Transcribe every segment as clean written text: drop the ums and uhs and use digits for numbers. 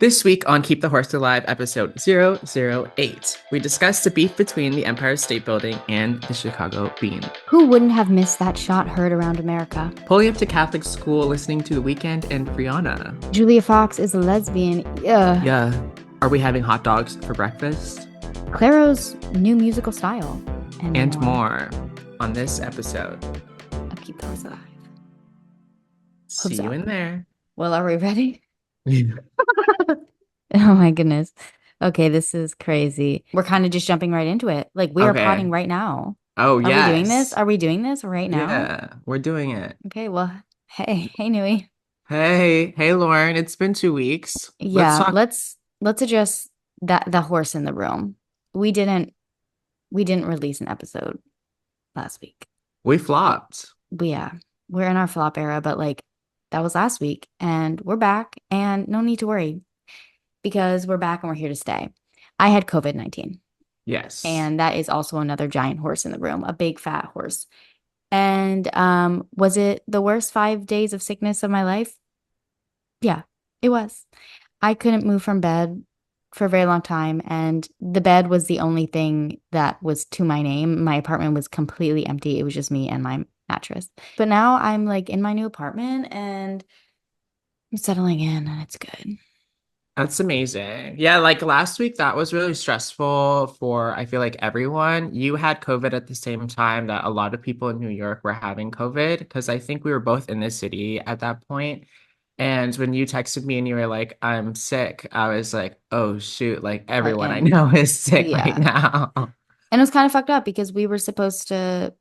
This week on Keep the Horse Alive, episode 008, we discuss the beef between the Empire State Building and the Chicago Bean. Who wouldn't have missed that shot heard around America? Pulling up to Catholic school, listening to The Weeknd and Rihanna. Julia Fox is a lesbian. Ugh. Yeah. Are we having hot dogs for breakfast? Clairo's new musical style. And more on this episode of Keep the Horse Alive. See you in there. Well, are we ready? Oh my goodness. Okay, this is crazy. We're kind of just jumping right into it. Like we are potting right now. Oh, yeah. Are we doing this? Are we doing this right now? Yeah, we're doing it. Okay, well, hey Nuey. Hey, Lauren. It's been 2 weeks. Yeah, let's address the horse in the room. We didn't release an episode last week. We flopped. Yeah, we're in our flop era, but like that was last week and we're back and no need to worry because we're back and we're here to stay. I had COVID-19. Yes. And that is also another giant horse in the room, a big fat horse. And was it the worst 5 days of sickness of my life? Yeah, it was. I couldn't move from bed for a very long time. And the bed was the only thing that was to my name. My apartment was completely empty. It was just me and my mattress. But now I'm like in my new apartment and I'm settling in and it's good. That's amazing. Yeah, like last week, that was really stressful for, I feel like, everyone. You had COVID at the same time that a lot of people in New York were having COVID because I think we were both in the city at that point. And when you texted me and you were like, I'm sick, I was like, oh, shoot, like everyone I know is sick right now. And it was kind of fucked up because we were supposed to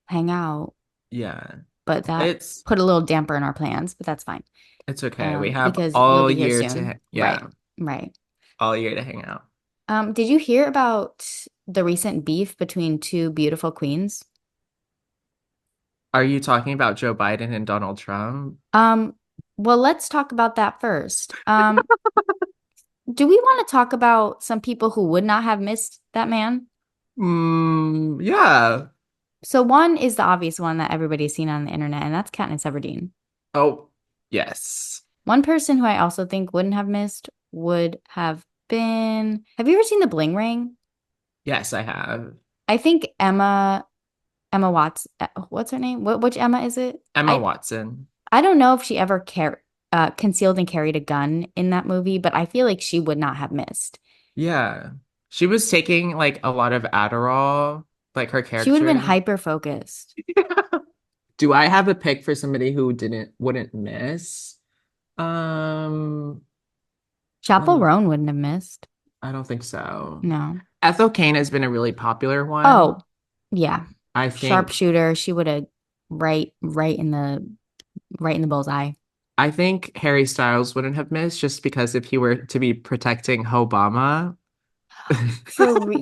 hang out. Yeah. But that put a little damper in our plans, but that's fine. It's okay. We have all year to, right. All year to hang out. Did you hear about the recent beef between two beautiful queens? Are you talking about Joe Biden and Donald Trump? Well, let's talk about that first. Do we want to talk about some people who would not have missed that man? Yeah. So one is the obvious one that everybody's seen on the internet, and that's Katniss Everdeen. Oh, yes. One person who I also think wouldn't have missed would have been... Have you ever seen The Bling Ring? Yes, I have. I think Emma Watson. What's her name? Which Emma is it? Emma Watson. I don't know if she ever concealed and carried a gun in that movie, but I feel like she would not have missed. Yeah. She was taking like a lot of Adderall, like her character. She would have been hyper-focused. Do I have a pick for somebody who wouldn't miss? Chappell Roan wouldn't have missed. I don't think so. No. Ethel Cain has been a really popular one. Oh, yeah. I think sharpshooter. She would have right in the bullseye. I think Harry Styles wouldn't have missed just because if he were to be protecting Obama.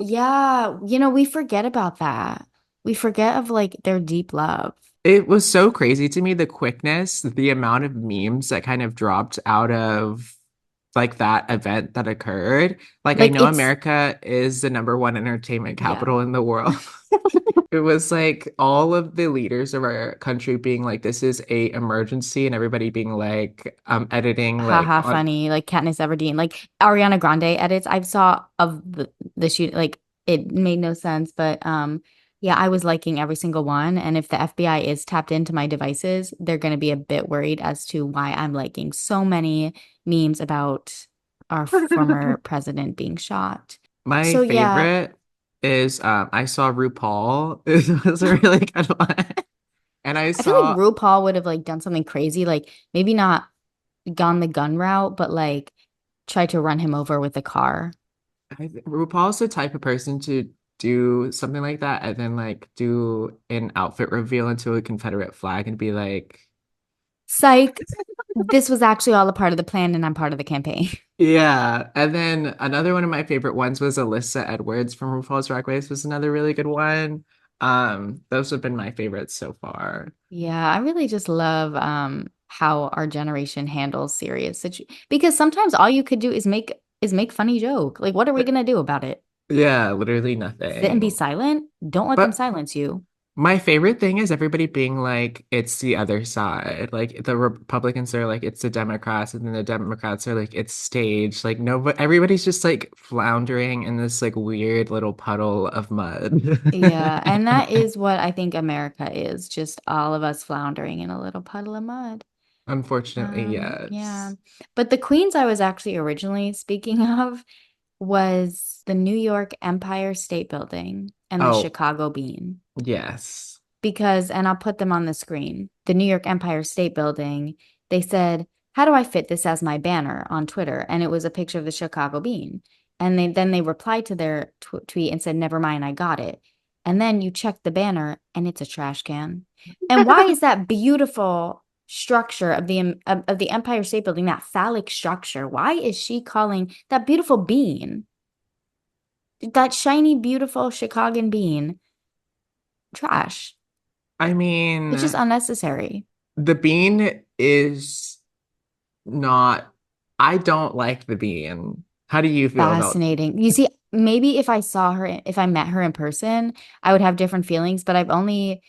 Yeah, we forget about that. We forget of like their deep love. It was so crazy to me, the quickness, the amount of memes that kind of dropped out of like that event that occurred. Like I know America is the #1 entertainment capital in the world. It was like all of the leaders of our country being like, this is a emergency, and everybody being like, editing like funny, like Katniss Everdeen, like Ariana Grande edits I saw of the shoot, like it made no sense, but yeah, I was liking every single one. And if the FBI is tapped into my devices, they're going to be a bit worried as to why I'm liking so many memes about our former president being shot. My favorite is I saw RuPaul. It was a really good one. And I feel like RuPaul would have like done something crazy, like maybe not gone the gun route, but like tried to run him over with a car. RuPaul's the type of person to do something like that and then like do an outfit reveal into a Confederate flag and be like, psych, this was actually all a part of the plan and I'm part of the campaign. Yeah. And then another one of my favorite ones was Alyssa Edwards from RuPaul's Drag Race was another really good one. Those have been my favorites so far. Yeah, I really just love how our generation handles serious situations, because sometimes all you could do is make funny joke. Like, what are we gonna do about it? Yeah, literally nothing. Sit and be silent. Don't let them silence you. My favorite thing is everybody being like, it's the other side. Like the Republicans are like, it's the Democrats, and then the Democrats are like, it's staged. Like no, but everybody's just like floundering in this like weird little puddle of mud. Yeah, and that is what I think America is, just all of us floundering in a little puddle of mud. Unfortunately, Yeah. yes. But the queens I was actually originally speaking of was the New York Empire State Building and the Oh, Chicago Bean. yes. Because, and I'll put them on the screen, the New York Empire State Building, they said, how do I fit this as my banner on Twitter? And it was a picture of the Chicago Bean. And then they replied to their tweet and said, never mind, I got it. And then you check the banner and it's a trash can. And why is that beautiful structure of the Empire State Building, that phallic structure, why is she calling that beautiful bean, that shiny, beautiful Chicagoan bean, trash? I It's just mean, unnecessary. the bean is not, I don't like the bean. How do you feel about Fascinating. You see, maybe if I met her in person, I would have different feelings, but I've only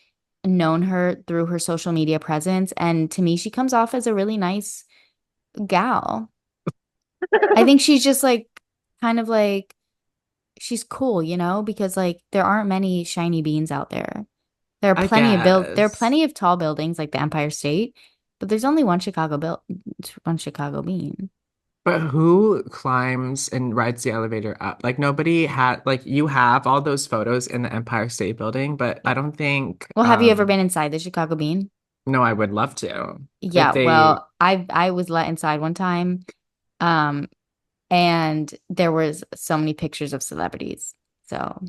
known her through her social media presence. And to me, she comes off as a really nice gal. I think she's just like, kind of like, she's cool, because like there aren't many shiny beans out there. I There are guess. plenty of tall buildings like the Empire State, but there's only one Chicago bean. But who climbs and rides the elevator up? Like nobody had like you have all those photos in the Empire State Building, but I don't think Well, have you ever been inside the Chicago Bean? no, I would love to. If Yeah, they well, I was let inside one time, um, and there was so many pictures of celebrities. So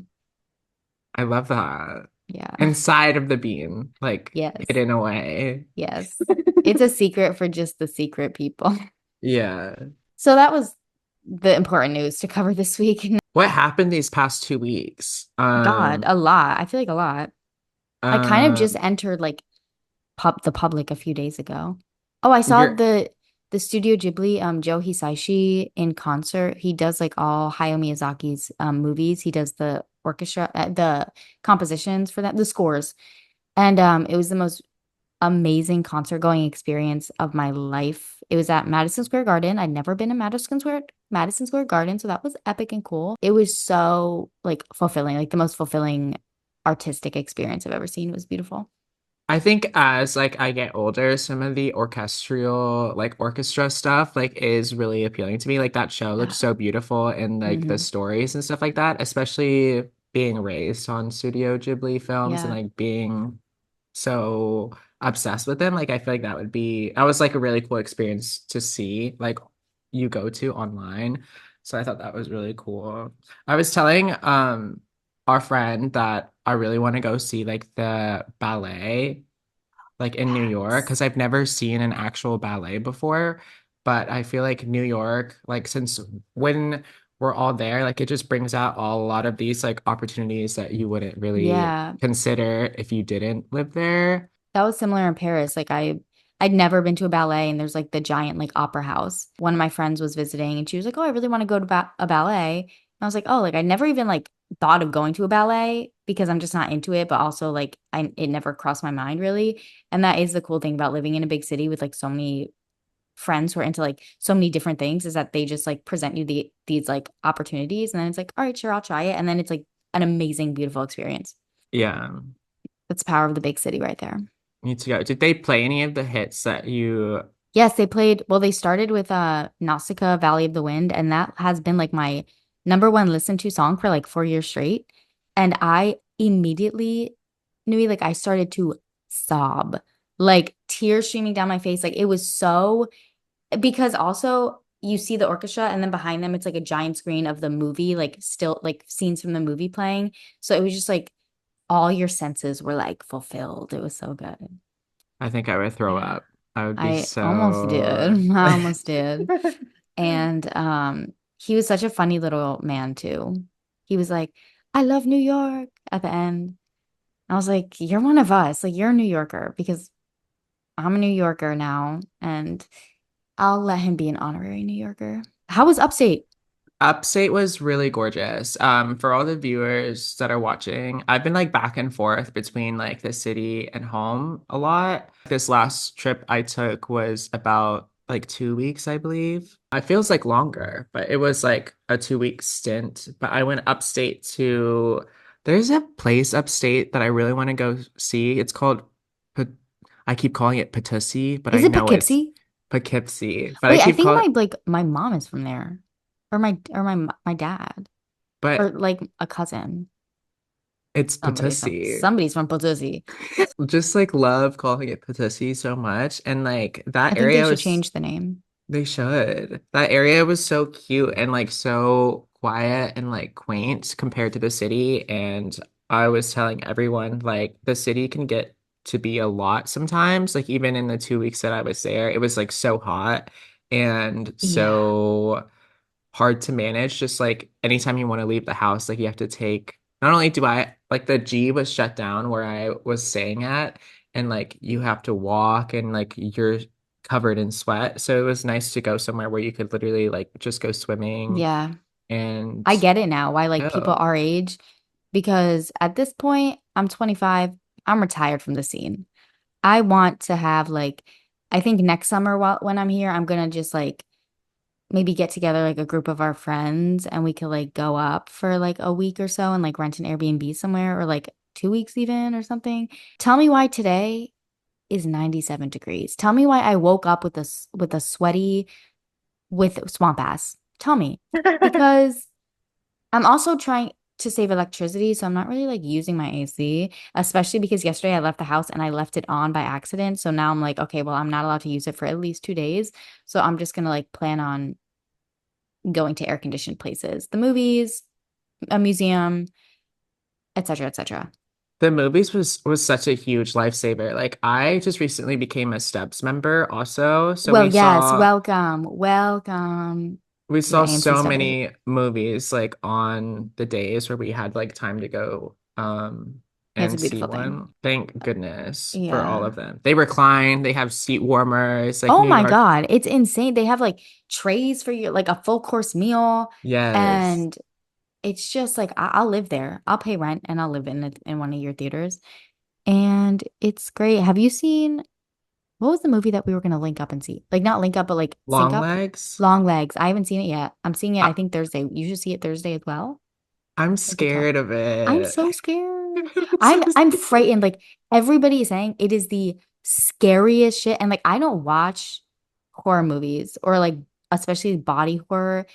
I love that. yeah, Inside of the bean, like yes, hidden away. yes. It's a secret for just the secret people. Yeah. So that was the important news to cover this week. What happened these past 2 weeks? God, a lot. I feel like a lot. I kind of just Um, entered like the public a few days ago. Oh, I saw you're the Studio Ghibli Joe Hisaishi in concert. He does like all Hayao Miyazaki's movies. He does the orchestra, the compositions for that, the scores. And it was the most amazing concert going experience of my life. It was at Madison Square Garden. I'd never been to Madison Square Garden, so that was epic and cool. It was so like fulfilling, like the most fulfilling artistic experience I've ever seen. It was beautiful. I think as like I get older, some of the orchestral like orchestra stuff like is really appealing to me. Like that show looks Yeah. so beautiful and like the Hmm. stories and stuff like that, especially being raised on Studio Ghibli films and Yeah. like being so obsessed with them. Like I feel like that was like a really cool experience to see like you go to online. So I thought that was really cool. I was telling our friend that I really want to go see like the ballet like in New York Yes. because I've never seen an actual ballet before. But I feel like New York, like since when we're all there, like it just brings out a lot of these like opportunities that you wouldn't really Yeah. consider if you didn't live there. That was similar in Paris. Like I'd never been to a ballet and there's like the giant like opera house. One of my friends was visiting and she was like, "Oh, I really want to go to a ballet." And I was like, "Oh, like I never even like thought of going to a ballet because I'm just not into it, but also like it never crossed my mind really." And that is the cool thing about living in a big city with like so many friends who are into like so many different things is that they just like present you these like opportunities and then it's like, "All right, sure, I'll try it." And then it's like an amazing, beautiful experience. Yeah, That's the power of the big city right there. need to go. Did they play any of the hits that you Yes, they played. Well, they started with Nausicaa, Valley of the Wind, and that has been like my number one listened to song for like 4 years straight. And I immediately knew like I started to sob, like tears streaming down my face. Like it was so because also you see the orchestra and then behind them it's like a giant screen of the movie, like still like scenes from the movie playing. So it was just like all your senses were like fulfilled. It was so good. I think I would throw Yeah. up. I would be I almost so did. I almost did. And he was such a funny little man too. He was like, "I love New York" at the end. I was like, "You're one of us. Like you're a New Yorker because I'm a New Yorker now and I'll let him be an honorary New Yorker." How was upstate? Upstate was really gorgeous. For all the viewers that are watching, I've been like back and forth between like the city and home a lot. This last trip I took was about like 2 weeks, I believe. It feels like longer, but it was like a 2 week stint. But I went upstate to, there's a place upstate that I really want to go see. It's called, P- I keep calling it Potosi, but Is I it know it's Poughkeepsie? Poughkeepsie. But I Wait, I keep think calling, my mom is from there, or my dad, or but like a cousin. it's Potosi. Somebody's from Poughkeepsie. Just like love calling it Potosi so much. And like I that think they area should was, change the name. they should. That area was so cute and like so quiet and like quaint compared to the city. And I was telling everyone like the city can get to be a lot sometimes. Like even in the 2 weeks that I was there, it was like so hot and Yeah. so hard to manage. Just like anytime you want to leave the house, like you have to take, not only do I like the G was shut down where I was staying at, and like you have to walk and like you're covered in sweat. So it was nice to go somewhere where you could literally like just go swimming Yeah. and I get it now why like people go. our age, because at this point, I'm 25, I'm retired from the scene. I want to have like, I think next summer when I'm here, I'm gonna just like maybe get together like a group of our friends and we could like go up for like a week or so and like rent an Airbnb somewhere, or like 2 weeks even or something. Tell me why today is 97 degrees. Tell me why I woke up with a sweaty with swamp ass. Tell me. Because I'm also trying to save electricity, so I'm not really like using my AC, especially because yesterday I left the house and I left it on by accident. So now I'm like, okay, well, I'm not allowed to use it for at least 2 days. So I'm just gonna like plan on going to air conditioned places, the movies, a museum, etc., etc. The movies was such a huge lifesaver. Like I just recently became a Stubs member also. So Well, yes, welcome we to the saw AMC so Stubs. many movies like on the days where we had like time to go It's a and see beautiful thing. one. Thank goodness for all Yeah. of them. They recline, they have seat warmers, like Oh New my York. God, it's insane. They have like trays for you, like a full course meal, Yes. and it's just like I'll live there. I'll pay rent and I'll live in one of your theaters, and it's great. Have you seen what was the movie that we were gonna link up and see? Like not link up, but like sync Long up. legs. Long Legs. I haven't seen it yet. I'm seeing it, I, I think Thursday. You should see it Thursday as well. I'm I could tell. scared of I'm it. so scared. I'm so I'm scared. frightened. Like everybody is saying it is the scariest shit. And like I don't watch horror movies or like especially body horror.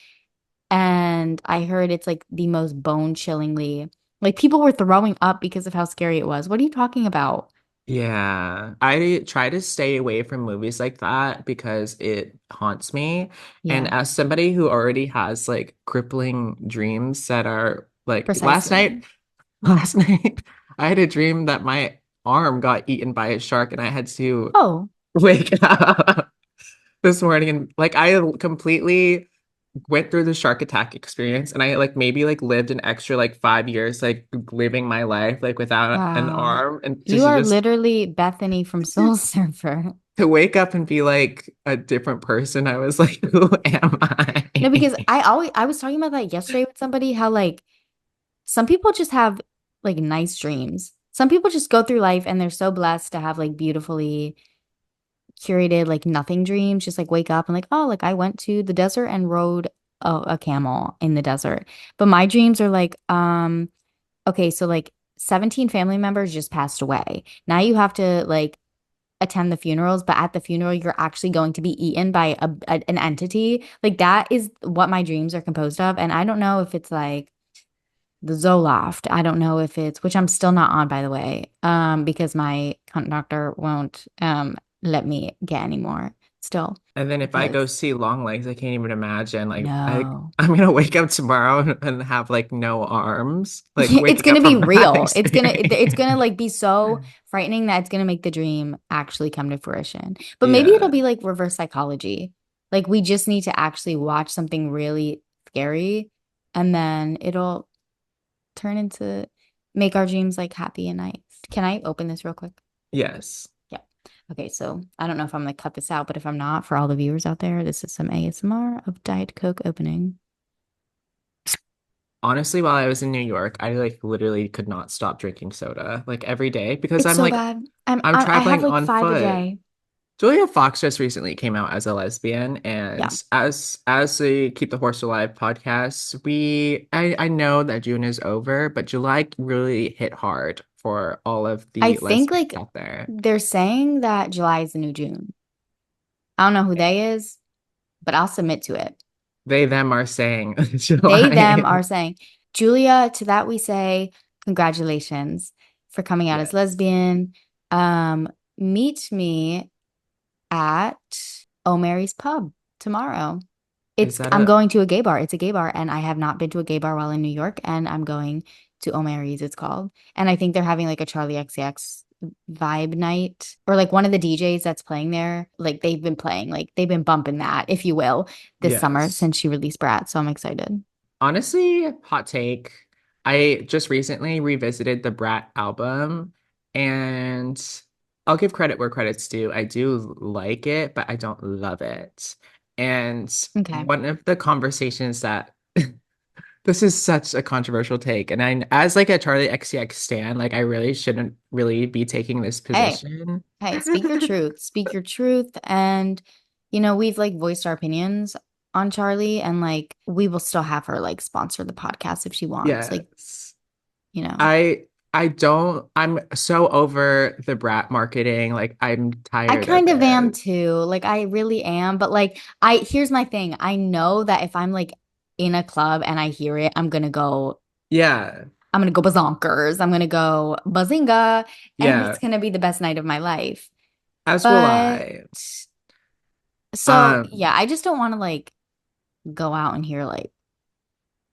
And I heard it's like the most bone-chillingly like people were throwing up because of how scary it was. What are you talking about? Yeah, I try to stay away from movies like that because it haunts me. And Yeah, as somebody who already has like crippling dreams that are like precisely. last night, I had a dream that my arm got eaten by a shark and I had to Oh, wake up this morning and like I completely went through the shark attack experience and I like maybe like lived an extra like 5 years like living my life like without an wow. arm and You are just literally Bethany from Soul Surfer. to wake up and be like a different person. I was like, who am No, because I? I was talking about that yesterday with somebody, how like some people just have like nice dreams. Some people just go through life and they're so blessed to have like beautifully curated like nothing dreams, just like wake up and like, oh, like I went to the desert and rode a camel in the desert. But my dreams are like, okay, so like 17 family members just passed away. Now you have to like attend the funerals, but at the funeral, you're actually going to be eaten by an entity. Like that is what my dreams are composed of. And I don't know if it's like the Zoloft. I don't know if it's, which I'm still not on, by the way, because my doctor won't let me get any more still. And then if I go Because see long legs, I can't even imagine. Like no. I'm gonna wake up tomorrow and have like no arms. Like It's waking gonna up be from that real. It's gonna experience. like be so frightening that it's gonna make the dream actually come to fruition. But maybe it'll Yeah. be like reverse psychology. Like we just need to actually watch something really scary and then it'll turn into make our dreams like happy and nice. Can I open this real quick? Yes. Yeah. Okay, so I don't know if I'm gonna cut this out, but if I'm not, for all the viewers out there, this is some ASMR of Diet Coke opening. Honestly, while I was in New York, I like literally could not stop drinking soda like every day because It's I'm so like bad. I'm I have traveling like on five a foot. day. Julia Fox just recently came out as a lesbian, Yeah. and as the Keep the Horse Alive podcast, I know that June is over, but July really hit hard for all of I the think lesbians like out there. they're saying that July is the new June. I don't know who they is, but I'll submit to it. They them are saying They, July. them are saying, Julia, to that we say, congratulations for coming out as Yes. lesbian. Um, Meet me at O'Mary's Pub tomorrow. Is that I'm a going to a gay bar. It's a gay bar, and I have not been to a gay bar while in New York, and I'm going to O'Mary's, it's called. And I think they're having like a Charli XCX vibe night, or like one of the DJs that's playing there. Like they've been playing, like they've been bumping that, if you will, this summer yes. since she released Brat. So I'm excited. Honestly, hot take. I just recently revisited the Brat album, and I'll give credit where credit's due. I do like it, but I don't love it. And Okay. one of the conversations that this is such a controversial take, and I, as like a Charlie XCX stan, like I really shouldn't really be taking this Hey, position. hey, speak your truth. Speak your truth. And, we've like voiced our opinions on Charlie, and like we will still have her like sponsor the podcast if she wants. Like, Yes. you know. I don't I'm so over the brat marketing. Like I'm I tired of kind of am it. too. Like I really am, but like here's my thing. I know that if I'm like in a club and I hear it, Yeah. I'm gonna go bazonkers. I'm gonna go bazinga, and Yeah. it's gonna be the best night of my life. As will But I. so Um yeah, I just don't want to like go out and hear like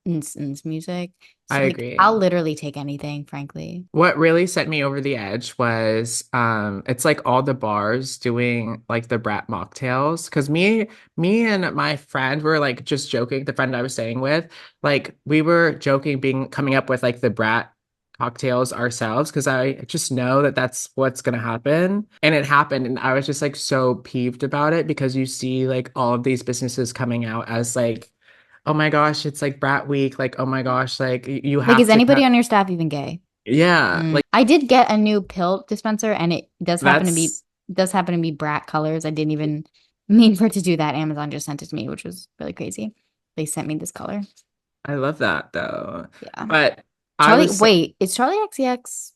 instance music. I So like agree. I'll literally take anything, frankly. What really set me over the edge was it's like all the bars doing like the brat mocktails. Cause me and my friend were like just joking, the friend I was staying with, like we were joking being coming up with like the brat cocktails ourselves because I just know that that's what's gonna happen. And it happened, and I was just like so peeved about it because you see like all of these businesses coming out as like, oh my gosh, it's like brat week, like oh my gosh, like you Like, have is to anybody cut. on your staff even gay? Yeah, like I did get a new pill dispenser, and it that's does happen to be brat colors. I didn't even mean for it to do that. Amazon just sent it to me, which was really crazy. They sent me this color. I love that though. Yeah. But I Charlie, was wait, is Charlie XCX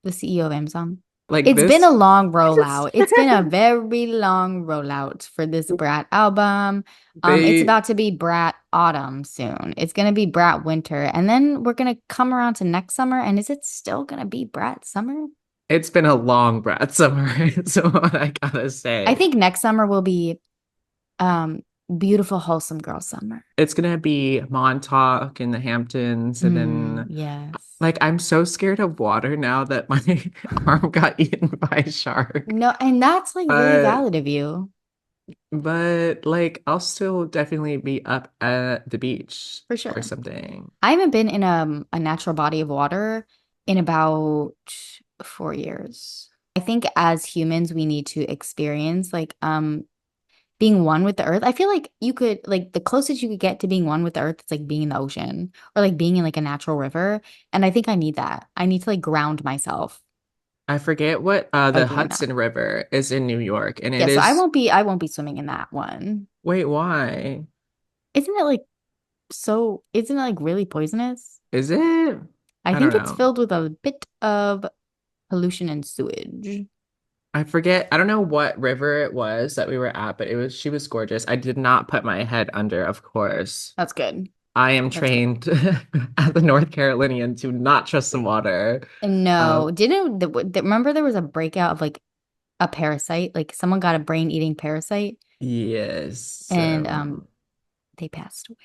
the CEO of Amazon? like It's been a this long rollout. It's been a very long rollout for this Brat album. It's they about to be Brat Autumn soon. It's gonna be Brat Winter, and then we're gonna come around to next summer. And is it still gonna be Brat Summer? it's been a long brat summer, so what I gotta I say. think next summer will be um beautiful, wholesome girl summer. It's gonna be Montauk in the Hamptons, and then Yes. like I'm so scared of water now that my arm got eaten by a shark. No, and that's like really But valid of you, like I'll still definitely be up at the beach for or sure. something. I haven't been in a natural body of water in about 4 years. I think as humans, we need to experience like being one with the earth. I feel like you could like the closest you could get to being one with the earth is like being in the ocean or like being in like a natural river. And I think I need that. I need to like ground myself I forget what by the doing that. Hudson River is in New York, and Yeah, it so is. I won't be swimming in that one. Wait, why? Isn't it like isn't it like really poisonous? Is it? I I don't think it's know. filled with a bit of pollution and sewage. I forget. I don't know what river it was that we were at, but it was she was gorgeous. I did not put my head under, of course. That's good. I am That's good. trained as a North Carolinian to not trust the water. And Um, no, didn't remember there was a breakout of like a parasite, like someone got a brain-eating parasite yes. and they passed away.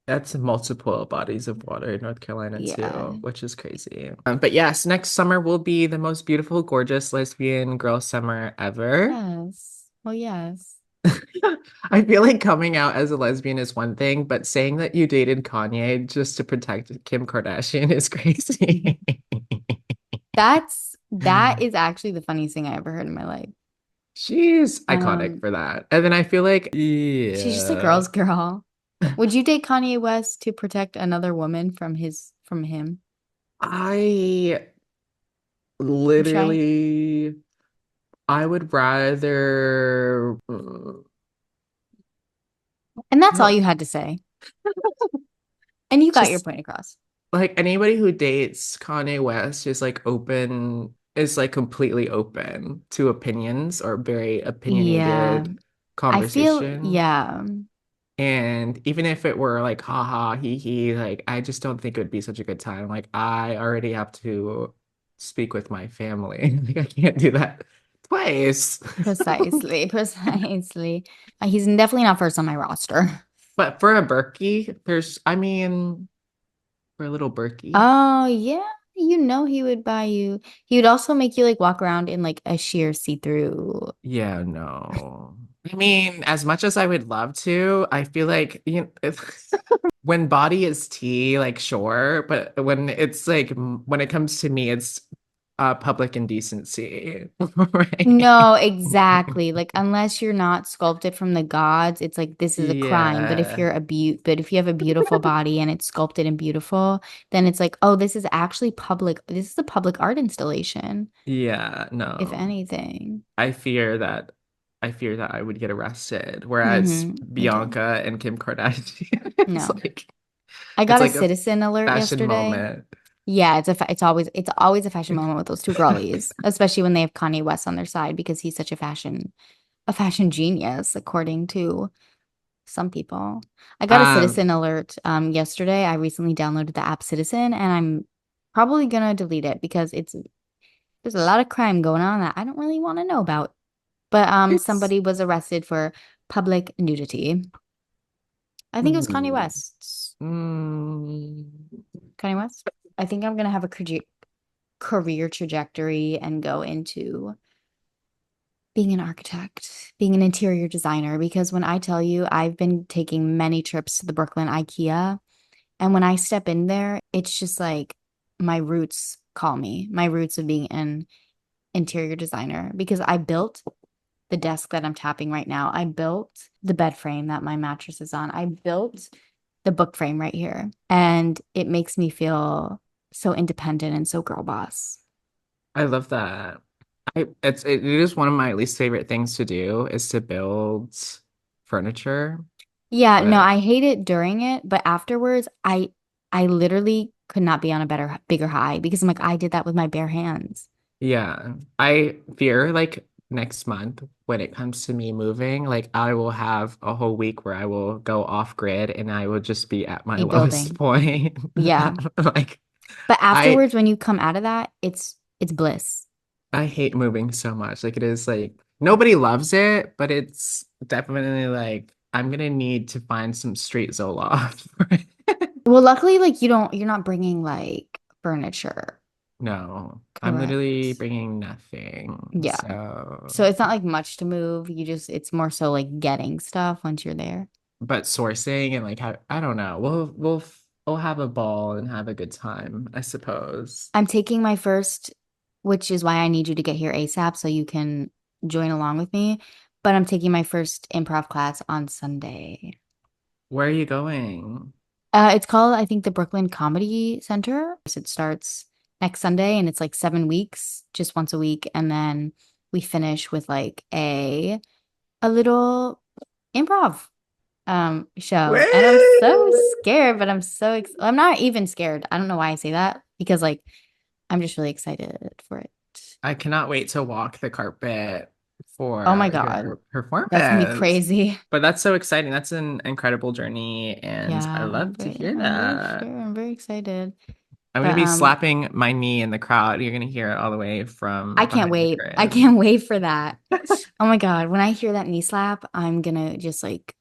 That's multiple bodies of water in North Carolina Yeah. too, which is crazy. But yes, next summer will be the most beautiful, gorgeous lesbian girl summer ever. Yes. Well, yes. I feel like coming out as a lesbian is one thing, but saying that you dated Kanye just to protect Kim Kardashian is crazy. That is actually the funniest thing I ever heard in my life. She's iconic Um, for that. And then I feel like, she's just a yeah, girl's girl. Would you date Kanye West to protect another woman from him? I I'm shy. literally, I would rather, And I that's all don't, you had to say. And you got your just point across. like anybody who dates Kanye West is like open, is like completely open to opinions or very Yeah. opinionated I feel, conversation. yeah. And even if it were like haha he like I just don't think it would be such a good time. Like I already have to speak with my family. Like I can't do that twice. Precisely, precisely. He's definitely not first on my roster. But for a Berkey, there's I mean for a little Berkey. Oh, yeah. You know he would buy you. He would also make you like walk around in like a sheer see-through. Yeah, no. I mean, as much as I would love to, I feel like when body is tea, like sure, but when it's like when it comes to me, it's public indecency, right? No, exactly. Like unless you're not sculpted from the gods, it's like this is a crime. Yeah. But if you have a beautiful body and it's sculpted and beautiful, then it's like, oh, this is actually public. This is a public art installation, Yeah, if no. anything. I fear that I fear that I would get arrested. Whereas Yeah. Bianca and Kim Kardashian, No. I it's got a like a citizen alert fashion yesterday. moment. Yeah, it's always a fashion moment with those two girlies, especially when they have Kanye West on their side because he's such a fashion genius, according to some people. I got a Um, citizen alert yesterday. I recently downloaded the app Citizen and I'm probably gonna delete it because it's there's a lot of crime going on that I don't really want to know about. But it's somebody was arrested for public nudity. I think it was Kanye ooh, West. mm, Kanye West. I think I'm gonna have a career trajectory and go into being an architect, being an interior designer, because when I tell you I've been taking many trips to the Brooklyn IKEA, and when I step in there, it's just like my roots call me, my roots of being an interior designer, because I built the desk that I'm tapping right now. I built the bed frame that my mattress is on. I built the book frame right here. And it makes me feel so independent and so girl boss. I love that. It is one of my least favorite things to do is to build furniture, Yeah, no, but I hate it during it, but afterwards, I literally could not be on a bigger high because I'm like, I did that with my bare hands. yeah, I fear like next month when it comes to me moving, like I will have a whole week where I will go off grid and I will just be at my A lowest building. point. Yeah. Like But I afterwards, when you come out of that, it's bliss. I hate moving so much. Like it is like nobody loves it, but it's definitely like I'm gonna need to find some street Zoloft. Well, luckily, like you're not bringing like furniture. No, I'm literally Correct. bringing nothing. Yeah. So, So it's not like much to move. It's more so like getting stuff once you're there. but sourcing and like how I don't know. We'll have a ball and have a good time, I suppose. I'm taking my first, which is why I need you to get here ASAP so you can join along with me. But I'm taking my first improv class on Sunday. Where are you going? It's called, I think, the Brooklyn Comedy Center. So it starts next Sunday and it's like 7 weeks, just once a week. And then we finish with like a little improv show. And I'm so Woo! scared, but I'm not even scared. I don't know why I say that because like I'm just really excited for it. I cannot wait to walk the carpet Oh my for God. your That's gonna be performance. crazy. But that's so exciting. That's an incredible journey, and I Yeah, love to hear I'm very that. sure. I'm very excited. I'm gonna But be slapping my knee in the crowd. You're gonna hear it all the way from I can't behind the wait. I crib. can't wait for that. Oh my God. When I hear that knee slap, I'm gonna just like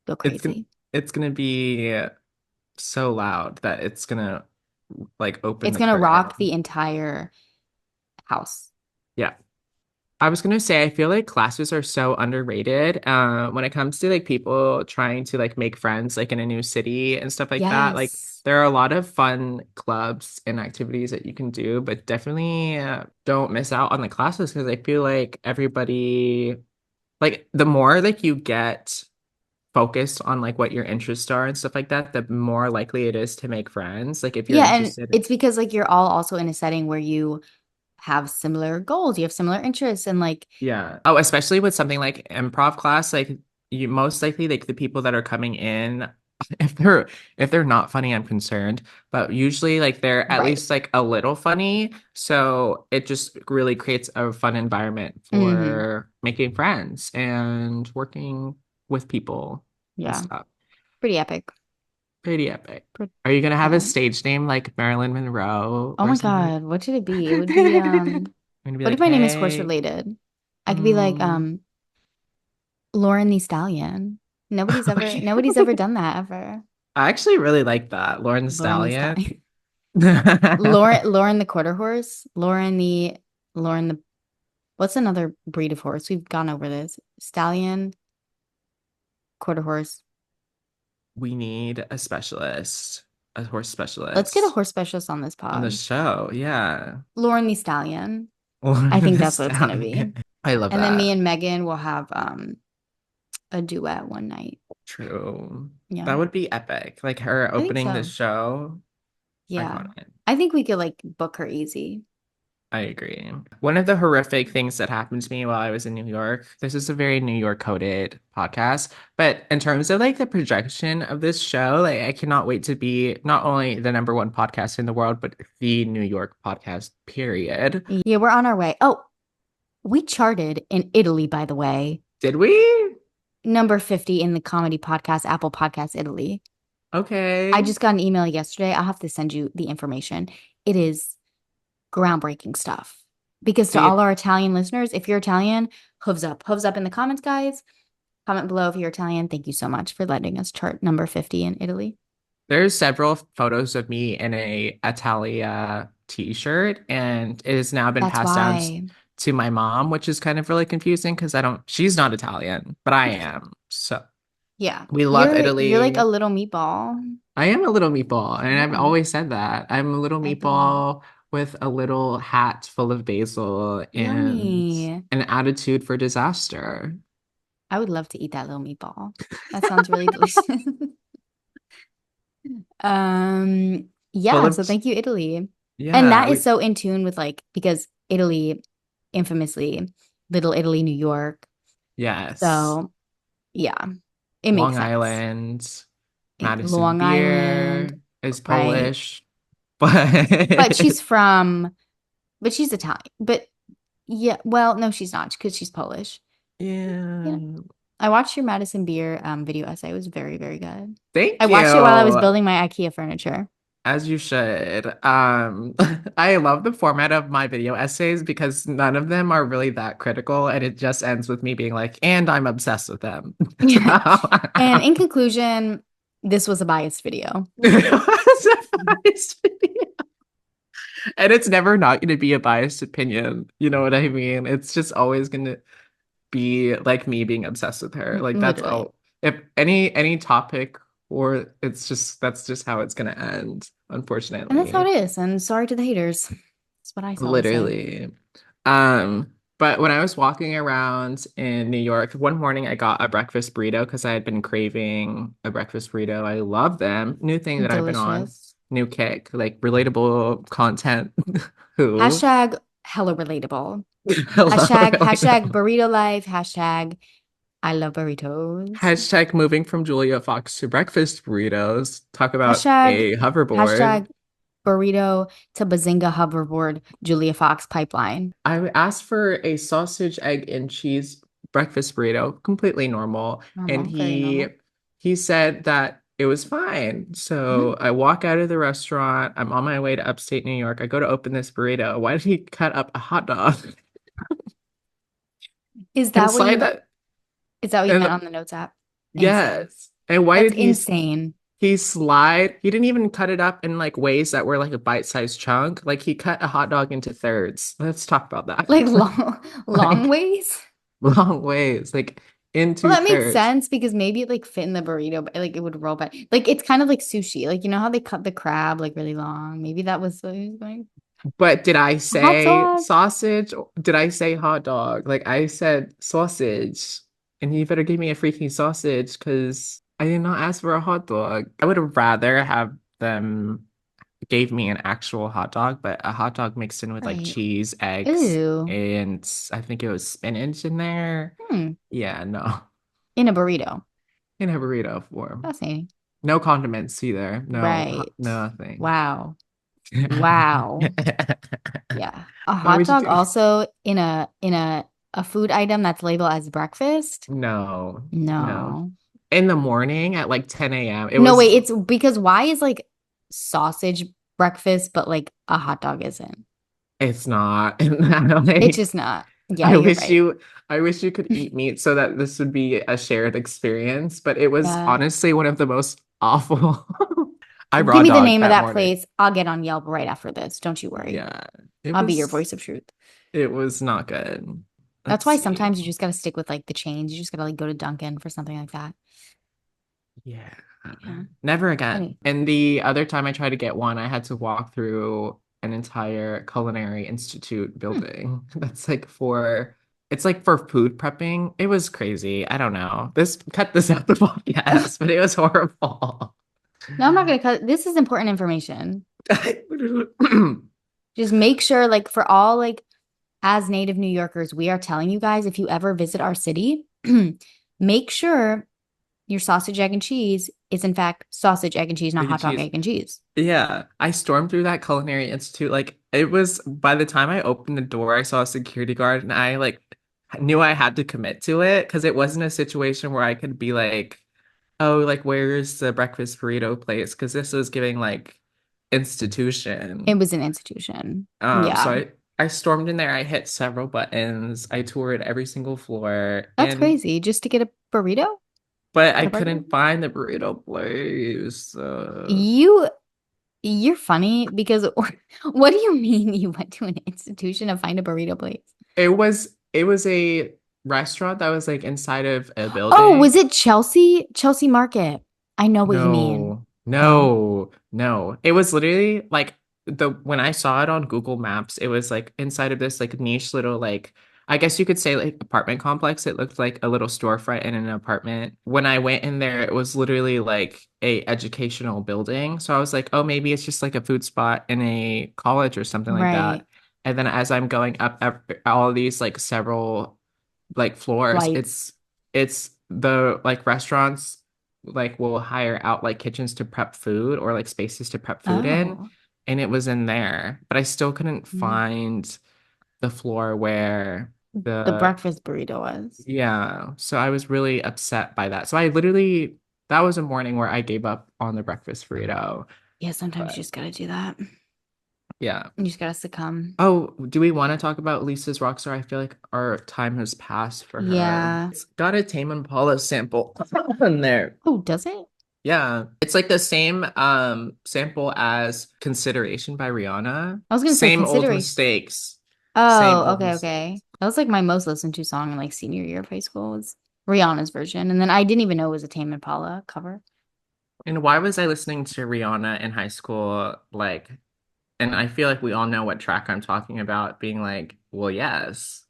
go It's gonna crazy. it's gonna be so loud that it's gonna like open It's the gonna rock curtain. the entire house. Yeah. I was gonna say I feel like classes are so underrated when it comes to like people trying to like make friends like in a new city and stuff like that. Like Yes. there are a lot of fun clubs and activities that you can do, but definitely don't miss out on the classes because I feel like everybody like the more like you get focused on like what your interests are and stuff like that, the more likely it is to make friends. Like if you're Yeah, and interested. it's because like you're all also in a setting where you have similar goals, you have similar interests, and like, Yeah. Oh, especially with something like improv class, like you most likely like the people that are coming in, if they're not funny, I'm concerned. But usually like they're at right. least like a little funny. So it just really creates a fun environment Hmm. for making friends and working with people and Yeah, stuff. pretty epic. Pretty epic. Pretty Are you gonna have a epic. stage name like Marilyn Monroe Oh or my something? God, what should it be? It would be I'm gonna be what if like, my name is horse hey. related? I could be like Mm. Lauren the Stallion. Nobody's ever done that ever. I actually really like that. Lauren the Lauren the Stallion. Stallion. Lauren the quarter horse. Lauren the what's another breed of horse? We've gone over this. Stallion, quarter horse. We need a horse Let's get a specialist horse specialist on this on the pod. show. Yeah. Lauren the Stallion. I Lauren think the that's what it's gonna be. Stallion. I love And then me that. and Megan will have a duet one night. True. Yeah, That would be epic. Like her I think opening the so. show. Yeah. Iconic. I think we could like book her easy. I agree. One of the horrific things that happened to me while I was in New York, this is a very New York coded podcast, but in terms of like the projection of this show, like I cannot wait to be not only the number one podcast in the world, but the New York podcast, period. Yeah, we're on our way. Oh, we charted in Italy, by the way. Did we? Number 50 in the comedy podcast, Apple Podcast Italy. I Okay. just got an email yesterday. I'll have to send you the information. It is groundbreaking stuff. Because to all See, our Italian listeners, if you're Italian, hooves up. Hooves up in the comments, guys. Comment below if you're Italian. Thank you so much for letting us chart number 50 in Italy. there's several photos of me in a Italia t-shirt, and it has now been That's passed down why. to my mom, which is kind of really confusing because she's not Italian, but I am. So Yeah. we love You're like a Italy. little meatball. I am a little meatball, and I've Yeah, always said that. I'm a little I agree. meatball with a little hat full of basil and Yummy. an attitude for disaster. I would love to eat that little meatball. That sounds really delicious. Full Yeah, of, so thank you, Italy. And yeah, that is so in tune with like because Italy, infamously, Little Italy, New York. yes. So yeah, it makes Long sense. Island, Madison Long Island, beer is right? Polish, But but but she's Italian. But yeah, well, no, she's not because she's Polish. Yeah. yeah. I watched your Madison Beer video essay. It was very, very good. I Thank watched it while I was you. building my IKEA furniture. As you should. I love the format of my video essays because none of them are really that critical, and it just ends with me being like, and I'm obsessed with them. So Yeah. And in conclusion, this was a biased video. it was a biased video. And it's never not going to be a biased opinion. You know what I mean? It's just always going to be like me being obsessed with her. Like that's Literally. all. If any topic, or it's just that's just how it's going to end, And that's how unfortunately. it is. And sorry to the haters. That's what I always say. Literally. But when I was walking around in New York, one morning I got a breakfast burrito because I had been craving a breakfast burrito. I love them. New thing that I've been on. Delicious. New kick, like relatable content. Who? Hashtag hella relatable. Hello, Hashtag relatable. burrito life. Hashtag I love burritos. Hashtag moving from Julia Fox to breakfast burritos. Talk about Hashtag a hoverboard. hashtag burrito to Bazinga hoverboard Julia Fox pipeline. I asked for a sausage, egg, and cheese breakfast burrito, completely normal, and Normal, very normal. he said that it was fine. Mhm. So I walk out of the restaurant. I'm on my way to upstate New York. I go to open this burrito. Why did he cut up a hot dog Is and that what slide you that? is that what you And meant on the notes app? Insane. yes. And why That's did insane. he slide? He didn't even cut it up in like ways that were like a bite-sized chunk. Like he cut a hot dog into thirds. Let's talk about that. Like long Like ways. long ways, like Well, into that makes thirds. sense because maybe it like fit in the burrito, but like it would roll back. Like it's kind of like sushi. Like you know how they cut the crab like really long. Maybe that was what he was going. But did I Hot say dog. sausage? Did I say hot dog? Like I said sausage. And you better give me a freaking sausage because I did not ask for a hot dog. I would have rather have them gave me an actual hot dog, but a hot dog mixed in with like Right. cheese, eggs, Ooh. and I think it was spinach in there. Hmm. Yeah, no. In a burrito. In a burrito form. Fascinating. No condiments either. No, Right. nothing. Wow. Wow. Yeah. A Why hot would you dog do? also in a food item that's labeled as breakfast? No, no. No. In the morning at like 10 a.m. It No, was, wait, it's because why is like sausage breakfast, but like a hot dog isn't? it's not in that It's way. just not. Yeah, I you're wish right. you, I wish you could eat meat so that this would be a shared experience, but it was Yeah. honestly one of the most awful. I Give raw me the dogged name of that that morning. place. I'll get on Yelp right after this. Don't you worry. Yeah, it I'll be your was, voice of truth. it was not good. That's Let's why see. sometimes you just gotta stick with like the chains. You just gotta like go to Dunkin' for something like that. Yeah, Yeah. never again. Any. And the other time I tried to get one, I had to walk through an entire culinary institute Hmm. building. That's like for it's like for food prepping. It was crazy. I don't know. This cut this out the podcast, but it was horrible. No, I'm not gonna cut. This is important information. Just make sure, like, for all like as native New Yorkers, we are telling you guys if you ever visit our city, make sure your sausage, egg, and cheese is in fact sausage, egg, and cheese, not Mac and hot dog, cheese. egg, and cheese. Yeah, I stormed through that culinary institute. Like it was by the time I opened the door, I saw a security guard and I like knew I had to commit to it because it wasn't a situation where I could be like, oh, like where's the breakfast burrito place? Because this was giving like It institution. was an institution. So Yeah, I stormed in there, I hit several buttons, I toured every single floor, that's and crazy. Just to get a burrito but I and a burger. couldn't find the burrito place. You, you're funny because what do you mean you went to an institution to find a burrito place? It was a restaurant that was like inside of a Oh, was building. it Chelsea? Chelsea Market. I know what you mean. No, Oh, no, no. It was literally like the when I saw it on Google Maps, it was like inside of this like niche little like I guess you could say like apartment complex. It looked like a little storefront in an apartment. When I went in there, it was literally like a educational building. So I was like, oh, maybe it's just like a food spot in a college or something like right. that. And then as I'm going up all of these like several like floors, Flights. it's the like restaurants like will hire out like kitchens to prep food or like spaces to prep food in, Oh, and it was in there, but I still couldn't mm. find the floor where The the breakfast burrito was. yeah, so I was really upset by that. So I literally that was a morning where I gave up on the breakfast burrito. Yeah, sometimes you But just gotta do that. yeah. You just gotta succumb. Oh, do we want to talk about Lisa's Rockstar? I feel like our time has passed for her. Yeah. It's got a Tame Impala sample in there. Oh, does it? Yeah. It's like the same sample as Consideration by Rihanna. I was gonna say Same old considering. mistakes. Same Oh, old okay, okay. mistakes. That was like my most listened to song in like senior year of high school was Rihanna's version. And then I didn't even know it was a Tame Impala cover. And why was I listening to Rihanna in high school? Like, and I feel like we all know what track I'm talking about, being like, well, yes.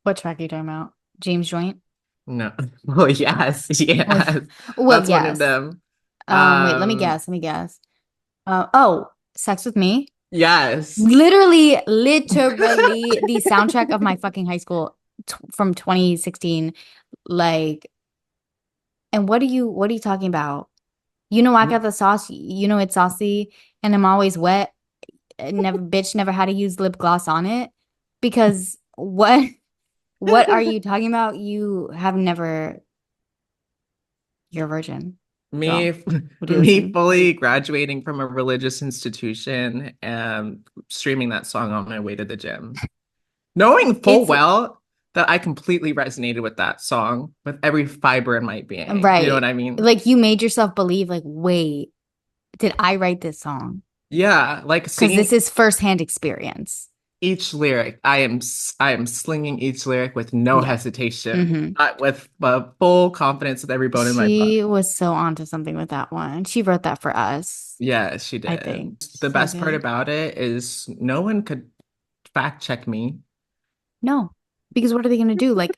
What track are you talking about? James Joint? No. Well, yes, Well, yes. well, That's one of yes. them. Wait, let me Um, guess. Let me guess. Oh, Sex with Me? yes. Literally the soundtrack of my fucking high school from 2016. Like, and what are you talking about? You know, I got the sauce. You know, it's saucy, and I'm always wet. Never, bitch, never had to use lip gloss on it because what are you talking about? You have never. You're a virgin, Me, girl. What are you me listening? fully graduating from a religious institution and streaming that song on my way to the gym, knowing full It's well that I completely resonated with that song with every fiber in my being. You know what right. I mean? Like you made yourself believe, like, wait, did I write this song? Yeah, like Because this singing is firsthand experience. each lyric. I am slinging each lyric with no Yeah. hesitation, Hmm. with full confidence with every bone in my body. She was so onto something with that one. She wrote that for us, Yeah, she I did. think. The So best part good. about it is no one could fact check me. No, because what are they going to do? Like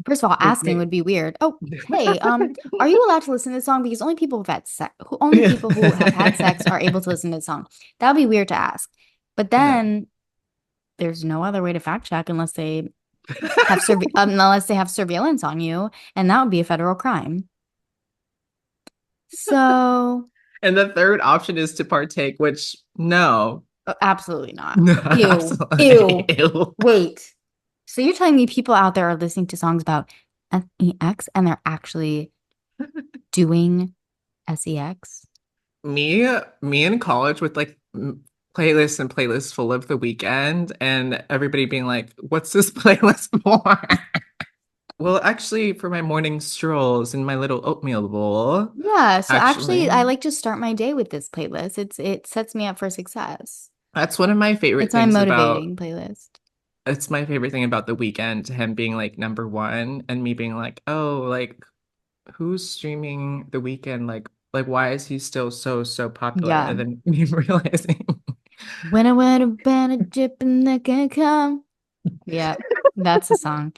First of all, Which asking may would be weird. Oh, hey, are you allowed to listen to this song? Because only people who have had sex are able to listen to the song. That would be weird to ask. But Yeah. then there's no other way to fact check unless they have surveillance on you, and that would be a federal crime. So, And the third option is to partake, which no. absolutely not. No, Ew, absolutely. ew. Ew. Wait. So you're telling me people out there are listening to songs about sex and they're actually doing sex? Me in college with like playlists and playlists full of The Weeknd and everybody being like, "What's this playlist for?" Well, actually, for my morning strolls in my little oatmeal bowl, Yeah, so actually I actually, like to start my day with this playlist. It sets me up for success. that's one of my favorite It's my things about motivating playlist. it's my favorite thing about The Weeknd, him being like number one and me being like, "Oh, like who's streaming The Weeknd? Like why is he still so popular?" Yeah. And then me realizing When I went to bed, a dip and they can come. Yeah, that's a song.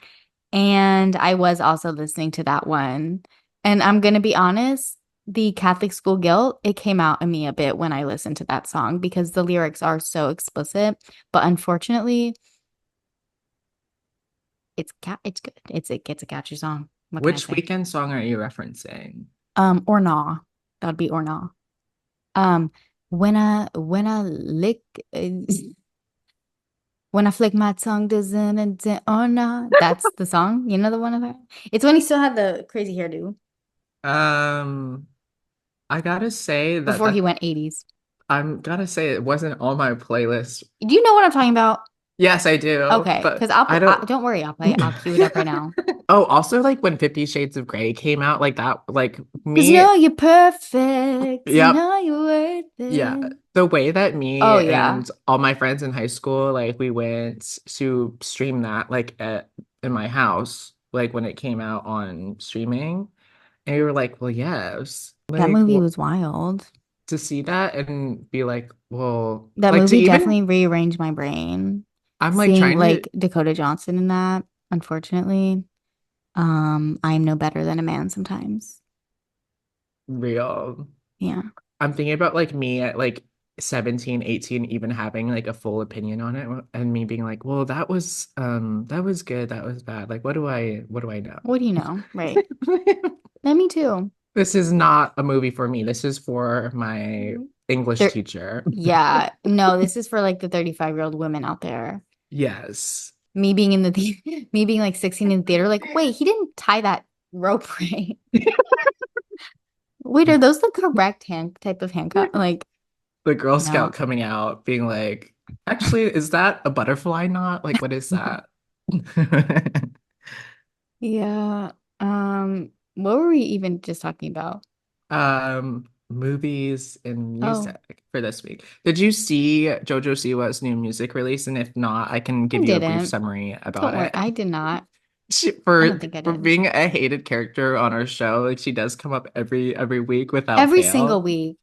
And I was also listening to that one. And I'm gonna be honest, the Catholic school guilt, it came out in me a bit when I listened to that song because the lyrics are so explicit. But unfortunately, it's good. It's a catchy song. What can I which say? Weekend song are you referencing? Or nah. That'd be or nah. Um, when I lick when I flick my tongue, doesn't it or not? That's the song. You know the one of that? It's when he still had the crazy hairdo Um, I gotta say that before he that went 80s. I'm gotta say it wasn't on my playlist. Do you know what I'm talking about? Yes, I do, Okay, because but I don't. don't worry, I'll cue it up right now. Oh, also like when 50 Shades of Grey came out, like that, like Because you me, know you're perfect, you yep, know you're worth yeah. it. The way that me Oh yeah, and all my friends in high school, like we went to stream that like in my house, like when it came out on streaming, and we were like, well, yes, that like movie what was wild. to see that and be like, well, That like to movie even definitely rearranged my brain. I'm like Seeing trying to like Dakota Johnson in that, unfortunately, I'm no better than a man sometimes. real. Yeah. I'm thinking about like me at like 17, 18, even having like a full opinion on it and me being like, well, that was good, that was bad. Like what do I know? What do you know? Right. Yeah, me too. This is not a movie for me. This is for my English There, teacher. yeah. No, this is for like the 35-year-old women out there. Yes. Me being me being like 16 in the theater, like, wait, he didn't tie that rope right. Wait, are those the correct hand type of handcuff? Like, The Girl no. Scout coming out being like, actually, is that a butterfly knot? Like, what is that? Yeah. What were we even just talking about? Movies and Oh, music for this week. Did you see JoJo Siwa's new music release? And if not, I can I give you a brief didn't. summary about Don't worry. it. I did not. I For don't think I for did. being a hated character on our show, like she does come up every week without Every single fail. week.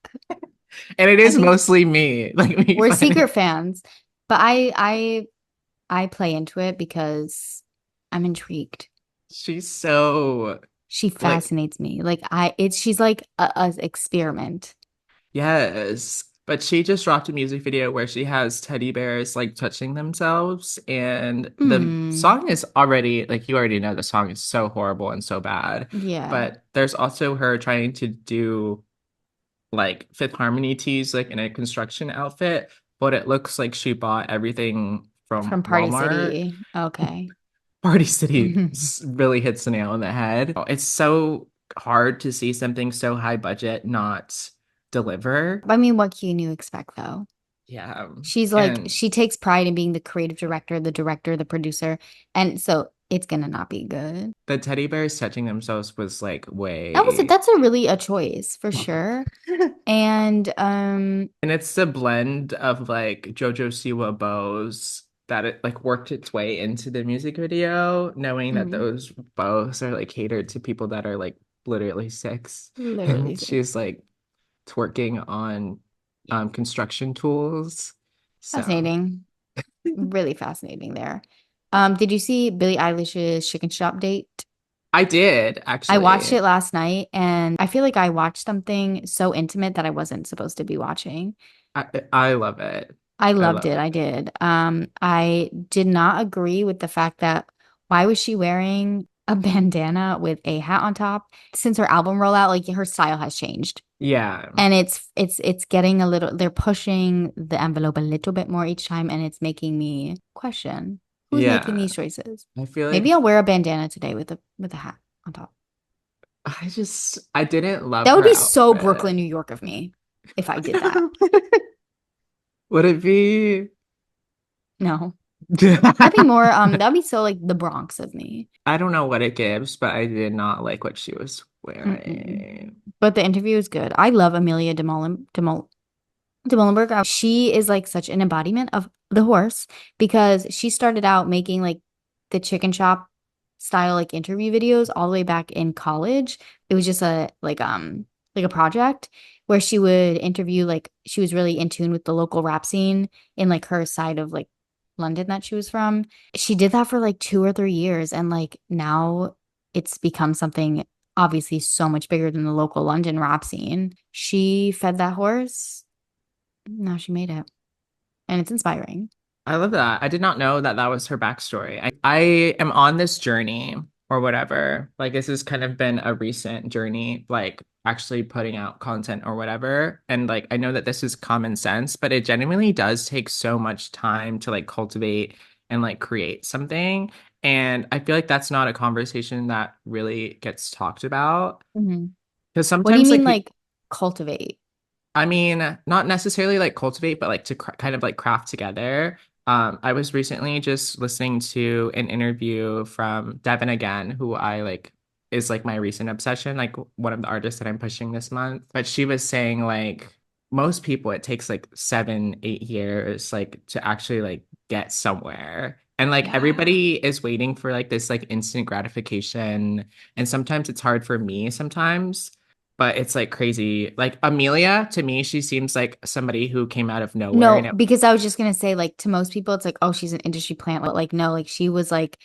And it I is think mostly me, like me we're secret finding fans, but I play into it because I'm intrigued. she's so She like fascinates me. Like she's like a experiment. yes, but she just dropped a music video where she has teddy bears like touching themselves, and the Hmm. song is already like you already know the song is so horrible and so bad. Yeah. But there's also her trying to do like Fifth Harmony tees like in a construction outfit, but it looks like she bought everything from From Party Walmart. City. Okay. Party City really hits the nail on the head. It's so hard to see something so high budget not deliver. I mean, what can you expect though? Yeah. She's like, And she takes pride in being the creative director, the producer. And so it's gonna not be good. the teddy bears touching themselves was like way. That's a really a choice for sure. And And it's the blend of like JoJo Siwa bows that it like worked its way into the music video, knowing that mm, those bows are like catered to people that are like literally six. literally And six. she's like twerking on Yeah. construction tools. So Fascinating. Really fascinating there. Did you see Billie Eilish's Chicken Shop date? I did I watched actually. it last night and I feel like I watched something so intimate that I wasn't supposed to be watching. I love it. I I loved love it. it. I did. I did not agree with the fact that why was she wearing a bandana with a hat on top? Since her album rollout, like her style has changed. Yeah. And it's getting a little, they're pushing the envelope a little bit more each time, and it's making me question who's making Yeah. these choices. I feel Maybe like I'll wear a bandana today with a hat on top. I didn't love That would her be so outfit. Brooklyn, New York of me if I did that. Would it be? No. That'd be more that'd be so like the Bronx of me. I don't know what it gives, but I did not like what she was Mm-mm. wearing. But the interview is good. I love Amelia de Molenberg. She is like such an embodiment of the horse because she started out making like the chicken shop style like interview videos all the way back in college. It was just a like a project where she would interview like she was really in tune with the local rap scene in like her side of like London that she was from. She did that for like 2 or 3 years and like now it's become something obviously so much bigger than the local London rap scene. She fed that horse. Now she made it. And it's inspiring. I love that. I did not know that that was her backstory. I am on this journey or whatever. Like this has kind of been a recent journey, like actually putting out content or whatever. And like I know that this is common sense, but it genuinely does take so much time to like cultivate and like create something. And I feel like that's not a conversation that really gets talked about. Hmm. Because What do you sometimes mean, like like cultivate? I mean, not necessarily like cultivate, but like to kind of like craft together. I was recently just listening to an interview from Devin again, who I like is like my recent obsession, like one of the artists that I'm pushing this month. But she was saying like most people it takes like 7, 8 years like to actually like get somewhere. And like Yeah. everybody is waiting for like this like instant gratification. And sometimes it's hard for me sometimes but it's like crazy. Like Amelia, to me, she seems like somebody who came out of nowhere and No, it, because I was just gonna say, like, to most people, it's like, oh, she's an industry plant. But like, no, like she was like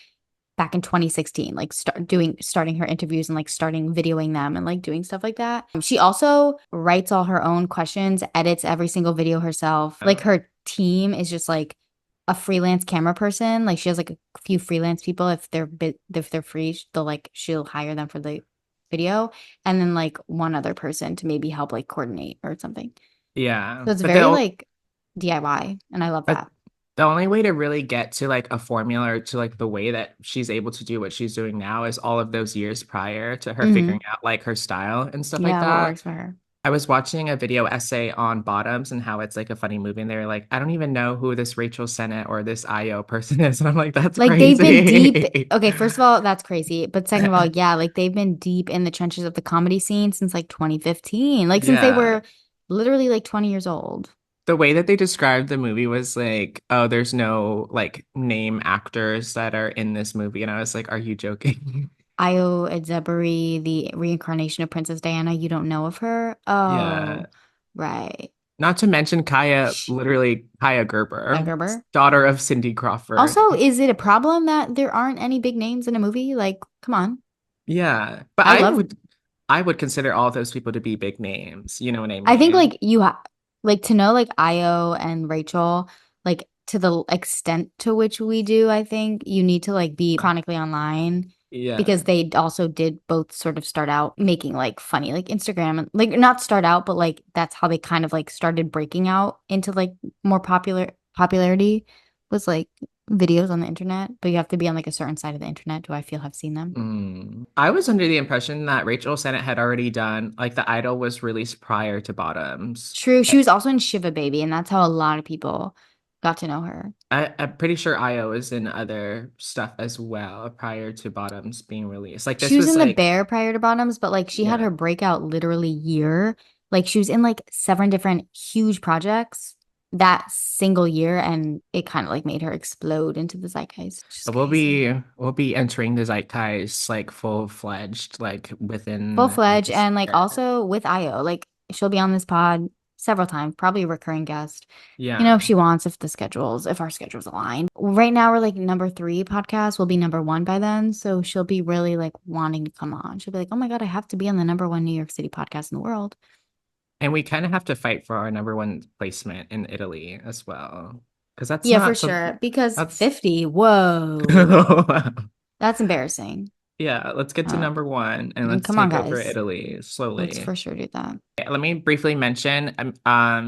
back in 2016, like starting her interviews and like starting videoing them and like doing stuff like that. She also writes all her own questions, edits every single video herself. Like her team is just like a freelance camera person. Like she has like a few freelance people. If they're free, she'll hire them for the video, and then like one other person to maybe help like coordinate or something. yeah. So it's But very like DIY, and I love but that. the only way to really get to like a formula or to like the way that she's able to do what she's doing now is all of those years prior to her Hmm. figuring out like her style and stuff like Yeah, what that. works for her. I was watching a video essay on bottoms and how it's like a funny movie, and they were like, I don't even know who this Rachel Sennett or this IO person is. And I'm like, that's Like they've been deep. crazy. Okay, first of all, that's crazy. But second of all, yeah, like they've been deep in the trenches of the comedy scene since like 2015. Like since they Yeah. were literally like 20 years old. The way that they described the movie was like, oh, there's no like name actors that are in this movie. And I was like, are you joking? Io Edzebari, the reincarnation of Princess Diana, you don't know of her? Yeah. Oh, right. Not to mention Kaya, Shh. literally Kaya Gerber, Gerber. daughter of Cindy Crawford. Also, is it a problem that there aren't any big names in a movie? Like, come on. Yeah. But I love I would consider all of those people to be big names. You know what I I think mean? like like to know like Io and Rachel like to the extent to which we do, I think you need to like be chronically online because Yeah. they also did both sort of start out making like funny like Instagram and like not start out but like that's how they kind of like started breaking out into like more popularity was like videos on the internet, but you have to be on like a certain side of the internet. Do I feel have seen them? I was under the impression that Rachel Sennett had already done, like, The Idol was released prior to Bottoms. True. She was also in Shiva Baby, and that's how a lot of people got to know her. I'm pretty sure IO is in other stuff as well prior to Bottoms being released. Like, She this was was in The like, Bear prior to Bottoms, but like she had yeah. her breakout literally year. Like she was in like 7 different huge projects that single year, and it kind of like made her explode into the zeitgeist. It's just crazy. We'll be entering the zeitgeist like full-fledged, like Full within fledged this and like year. also with Io. Like she'll be on this pod several times, probably a recurring guest. If Yeah. she wants, if our schedules align. Right now, we're like number three podcast. We'll be number one by then. So she'll be really like wanting to come on. She'll be like, oh my God, I have to be on the number one New York City podcast in the world. And we kind of have to fight for our number one placement in Italy as well. Because that's Yeah, for not some sure. Because that's 50, whoa, that's embarrassing. yeah, let's get to Uh, number one and let's Come on, take over guys. Italy Let's slowly. for sure do that. Let me briefly mention,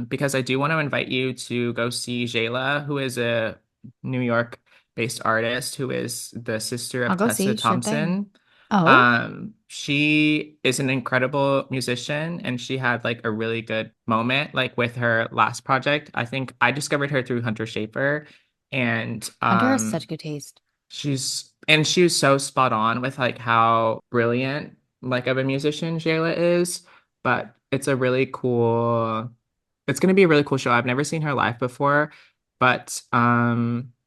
because I do want to invite you to go see Jayla, who is a New York-based artist who is the sister I'll of go Tessa see. Sure thing. Thompson. Oh, She is an incredible musician, and she had like a really good moment, like with her last project. I think I discovered her through Hunter Schafer, and Hunter has such good taste. she was so spot on with like how brilliant like of a musician Jayla is. But it's gonna be a really cool show. I've never seen her live before, but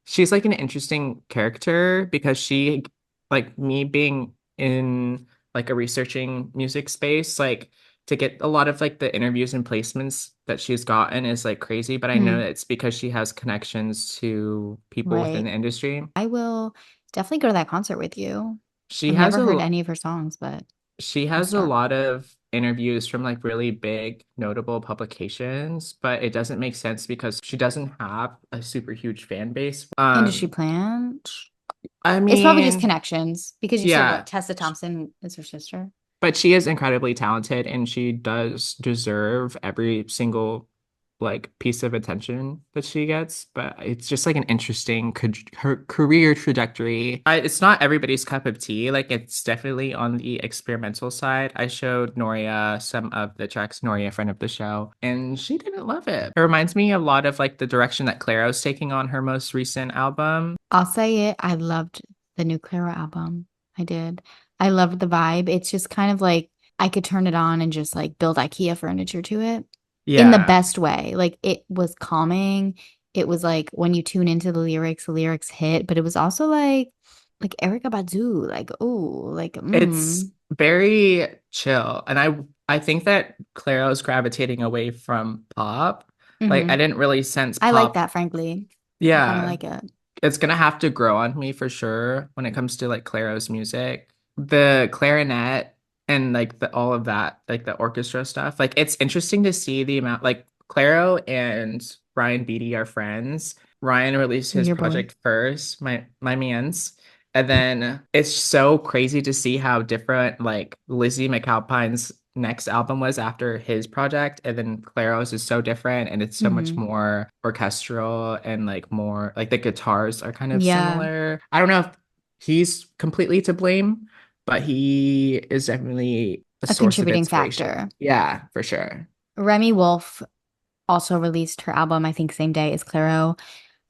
she's like an interesting character because she like me being in like a researching music space, like to get a lot of like the interviews and placements that she's gotten is like crazy, but I know Hmm. it's because she has connections to people within Right. the industry. I will definitely go to that concert with you. She I've has never heard a any of her songs, but she I'll has a start. lot of interviews from like really big notable publications, but it doesn't make sense because she doesn't have a super huge fan base. Industry plan. I It's probably just mean, connections because you said yeah, what? Tessa Thompson is her sister. but she is incredibly talented and she does deserve every single like piece of attention that she gets. But it's just like an interesting her career trajectory. It's not everybody's cup of tea. Like it's definitely on the experimental side. I showed Noria some of the tracks, Noria, a friend of the show, and she didn't love it. It reminds me a lot of like the direction that Clairo's taking on her most recent album. I'll say it. I loved the new Clairo album. I did. I loved the vibe. It's just kind of like I could turn it on and just like build IKEA furniture to it in the Yeah. best way. Like it was calming. It was like when you tune into the lyrics hit, but it was also like Erica Badu, like oh, like It's very chill. And I think that Clairo's gravitating away from pop. Like I mm-hmm. didn't really sense I like pop. that, frankly. I kind of Yeah. like it. It's gonna have to grow on me for sure when it comes to like Clairo's music. The clarinet and like the all of that, like the orchestra stuff. Like it's interesting to see the amount like Clairo and Ryan Beatty are friends. Ryan released his Your boy. project first, my man's. And then it's so crazy to see how different like Lizzie McAlpine's next album was after his project. And then Clairo's is so different and it's so much Mm-hmm. more orchestral and like more like the guitars are kind of Yeah, similar. I don't know if he's completely to blame, but he is definitely a a source of contributing inspiration. factor. Yeah, for sure. Remy Wolf also released her album, I think, same day as Clairo.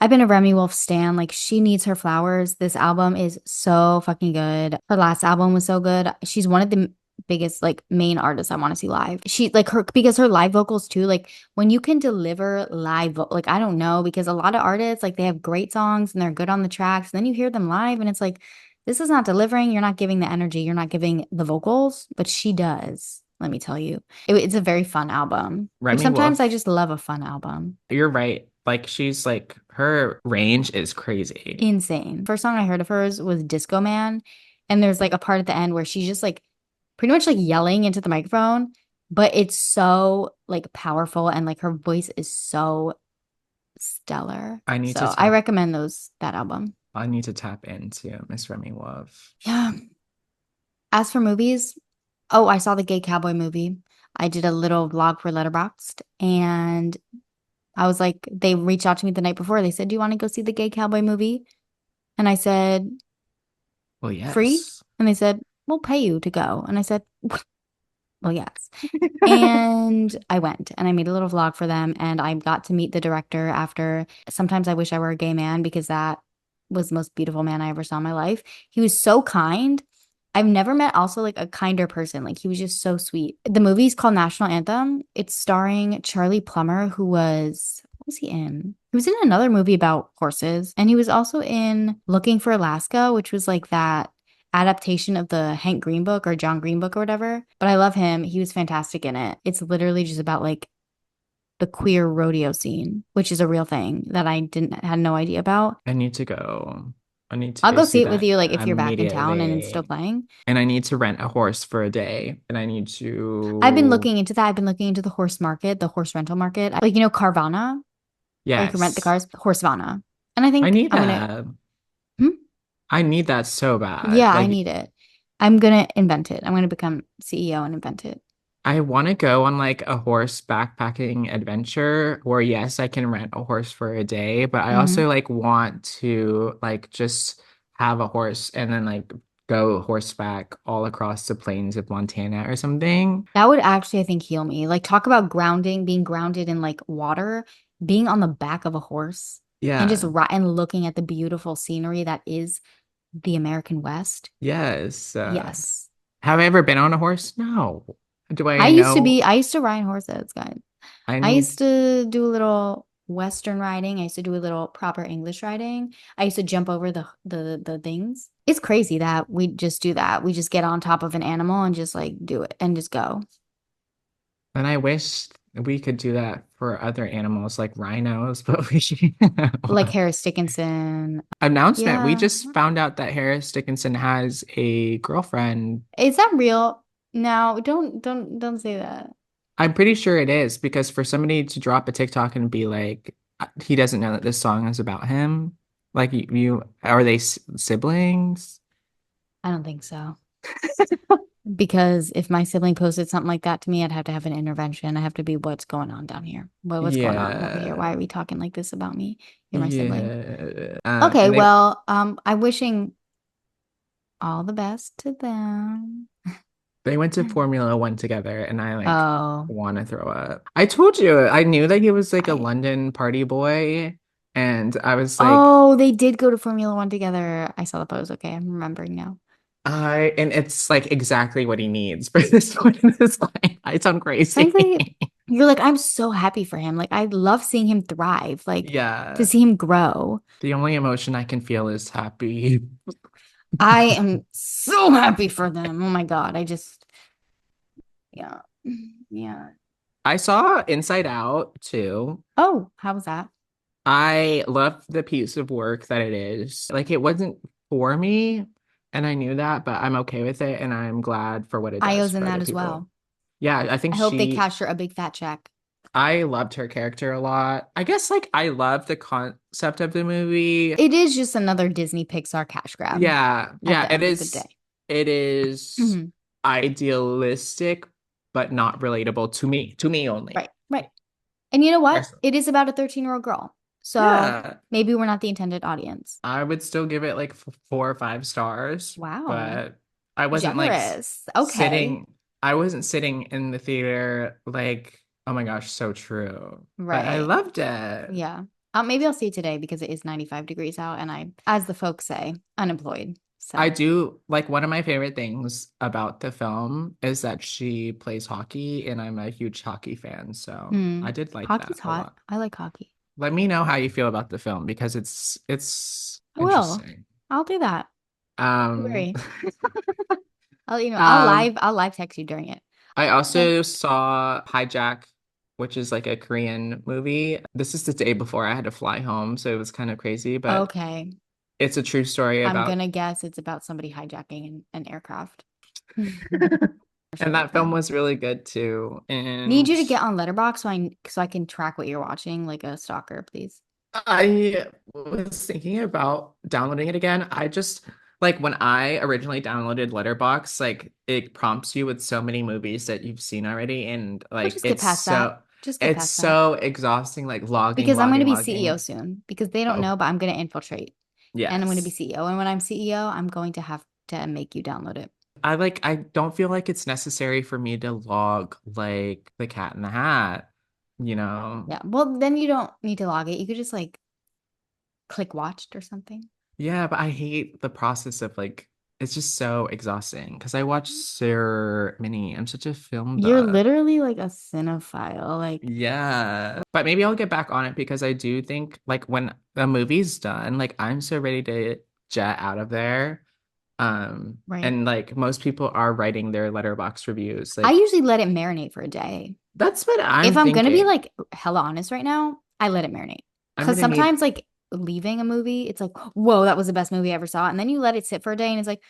I've been a Remy Wolf stan. Like, she needs her flowers. This album is so fucking good. Her last album was so good. She's one of the biggest, like, main artists I want to see live. She, like, her, because her live vocals, too, like, when you can deliver like, I don't know, because a lot of artists, like, they have great songs and they're good on the tracks. And then you hear them live and it's like, this is not delivering. You're not giving the energy. You're not giving the vocals, but she does. Let me tell you. It's a very fun album. Like Remy sometimes I Wolf, just love a fun album. you're right. Like she's like her range is crazy. Insane. First song I heard of hers was Disco Man. And there's like a part at the end where she's just like pretty much like yelling into the microphone, but it's so like powerful and like her voice is so stellar. I need to So I tap recommend that album. I need to tap into Miss Remy Wolf. Yeah. As for movies, oh, I saw the Gay Cowboy movie. I did a little vlog for Letterboxd and I was like, they reached out to me the night before. They said, do you want to go see the Gay Cowboy movie? And I said, Well, free? yes. And they said, we'll pay you to go. And I said, well, yes. And I went and I made a little vlog for them and I got to meet the director after. Sometimes I wish I were a gay man because that was the most beautiful man I ever saw in my life. He was so kind. I've never met also like a kinder person. Like he was just so sweet. The movie's called National Anthem. It's starring Charlie Plummer, who was what was he in? He was in another movie about horses, and he was also in Looking for Alaska, which was like that adaptation of the Hank Green book or John Green book or whatever. But I love him. He was fantastic in it. It's literally just about like the queer rodeo scene, which is a real thing that I didn't had no idea about. I need to go. I need to I'll go go see see it with that you, like if you're back in town and it's still immediately. playing. And I need to rent a horse for a day. And I need I've been to, looking into that. I've been looking into the horse market, the horse rental market. Like, Carvana, where you can rent the yes, cars, Horsevana. And I I think need I'm gonna, that. hmm? I need that so bad. Yeah, I Like, need it. I'm gonna invent it. I'm gonna become CEO and invent it. I want to go on like a horse backpacking adventure where yes, I can rent a horse for a day, but I Hmm. also like want to like just have a horse and then like go horseback all across the plains of Montana or something. That would actually, I think, heal me. Like, talk about grounding, being grounded in like water, being on the back of a horse and just Yeah. and looking at the beautiful scenery that is the American West. Yes. Yes. Have I ever been on a horse? No. Do I know? I used to ride horses, guys. I I need, used to do a little Western riding. I used to do a little proper English riding. I used to jump over the things. It's crazy that we just do that. We just get on top of an animal and just like do it and just go. and I wish we could do that for other animals like rhinos, but we Like Harris Dickinson. announcement. We Yeah. just found out that Harris Dickinson has a girlfriend. Is that real? No, don't say that. I'm pretty sure it is because for somebody to drop a TikTok and be like, he doesn't know that this song is about him. Like you are they siblings? I don't think so. Because if my sibling posted something like that to me, I'd have to have an intervention. I have to be, what's going on down here? What's going on over here? Why Yeah. are we talking like this about me? You're my sibling. Yeah. Okay, And well, I'm wishing all the best to them. they went to Formula One together, and I like Oh, want to throw up. I told you, I knew that he was like a I London party boy, and I was like, oh, they did go to Formula One together. I saw the pose. Okay, I'm remembering now. and it's like exactly what he needs for this point in his life. I sound Frankly, crazy. you're like, I'm so happy for him. Like, I love seeing him thrive, like to Yeah, see him grow. the only emotion I can feel is happy. I am so happy for them. Oh my God. Yeah. Yeah. I saw Inside Out too. Oh, how was that? I love the piece of work that it is. Like it wasn't for me, and I knew that, but I'm okay with it, and I'm glad for what it does Io's in for that other as people. well. Yeah, I think I hope they cash her a big fat check. I loved her character a lot. I guess like I love the concept of the movie. It is just another Disney Pixar cash grab Yeah, at yeah, the end of the day. it is Mhm. idealistic, but not relatable to me only. Right, right. And you know what? Personally. It is about a 13-year-old girl. So Yeah, maybe we're not the intended audience. I would still give it like 4 or 5 stars, Wow. but I wasn't like Generous. Okay. sitting, I wasn't sitting in the theater like, oh my gosh, so true. But I Right. loved it. Yeah. Maybe I'll see it today because it is 95 degrees out and I, as the folks say, unemployed. I So, do like one of my favorite things about the film is that she plays hockey, and I'm a huge hockey fan. So I did like that hockey's a hot. lot. I like hockey. Let me know how you feel about the film because it's I will. interesting. I'll do that. Don't Um, worry. um, I'll live text you during it. I Okay. also saw Hijack, which is like a Korean movie. This is the day before I had to fly home, so it was kind of crazy, but Okay. it's a true story I'm about gonna guess it's about somebody hijacking an aircraft. and Sure, that okay. film was really good too. Need And you to get on Letterboxd so I can track what you're watching like a stalker, please. I was thinking about downloading it again. I just like when I originally downloaded Letterbox, like it prompts you with so many movies that you've seen already, and We'll like just get past that. Just get it's past that. so exhausting, like Because I'm going to be CEO logging. soon because they don't Oh, know, but I'm going to infiltrate and I'm going to be yes. CEO. And when I'm CEO, I'm going to have to make you download it. I don't feel like it's necessary for me to log like the Cat in the Hat, you know? Yeah. Well, then you don't need to log it. You could just like click watched or something. Yeah, but I hate the process of like it's just so exhausting because I watch so many. I'm such a film You're buff. literally like a cinephile. Like, Yeah. But maybe I'll get back on it because I do think like when the movie's done, like I'm so ready to jet out of there. Right. And like most people are writing their letterbox reviews. I Like usually let it marinate for a day. that's what If I'm I'm gonna be thinking. like hella honest right now, I let it marinate. I'm Because gonna need sometimes like leaving a movie, it's like, whoa, that was the best movie I ever saw. And then you let it sit for a day and it's like,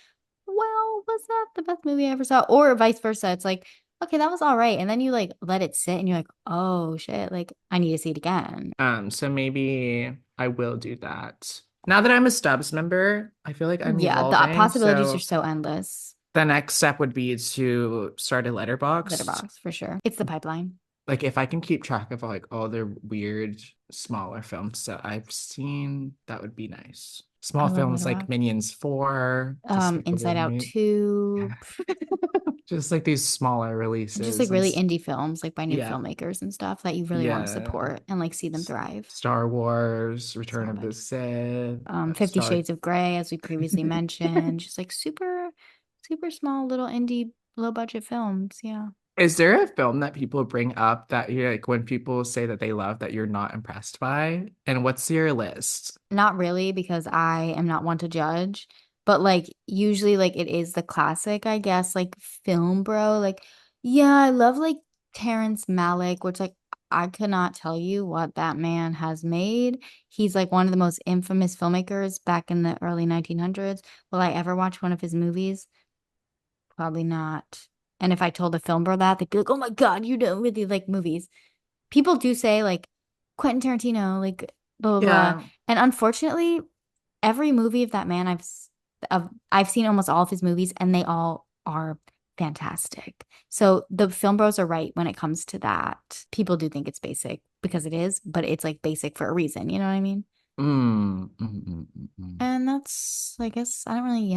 well, was that the best movie I ever saw? Or vice versa. It's like, okay, that was all right. And then you like let it sit and you're like, oh shit, like I need to see it again. so maybe I will do that. Now that I'm a Stubs member, I feel like I'm Yeah, the evolving. possibilities are So so endless. the next step would be to start a letterbox. Letterbox for sure. It's the pipeline. Like if I can keep track of like all the weird smaller films that I've seen, that would be nice. I Small love films like Letterbox. Minions 4, Despicable Inside Out Me. 2. Just like these smaller Just like releases and really indie films like by new yeah, filmmakers and stuff that you really want to yeah. support and like see them thrive. Star Wars, Return of the Savage. Sith, 50 Star. Shades of Grey, as we previously mentioned, just like super, super small little indie low budget films. Yeah. Is there a film that people bring up that you're like when people say that they love that you're not impressed by? And what's your list? Not really, because I am not one to judge, but like usually like it is the classic, I guess, like film bro. Like, yeah, I love like Terrence Malick, which like I cannot tell you what that man has made. He's like one of the most infamous filmmakers back in the early 1900s. Will I ever watch one of his movies? Probably not. And if I told a film bro that, they'd be like, "Oh my God, you don't really like movies." People do say like Quentin Tarantino, like blah blah blah. Yeah. And unfortunately, every movie of that man I've seen almost all of his movies and they all are fantastic. So the film bros are right when it comes to that. People do think it's basic because it is, but it's like basic for a reason, you know what I mean? Mm. And that's I guess I don't really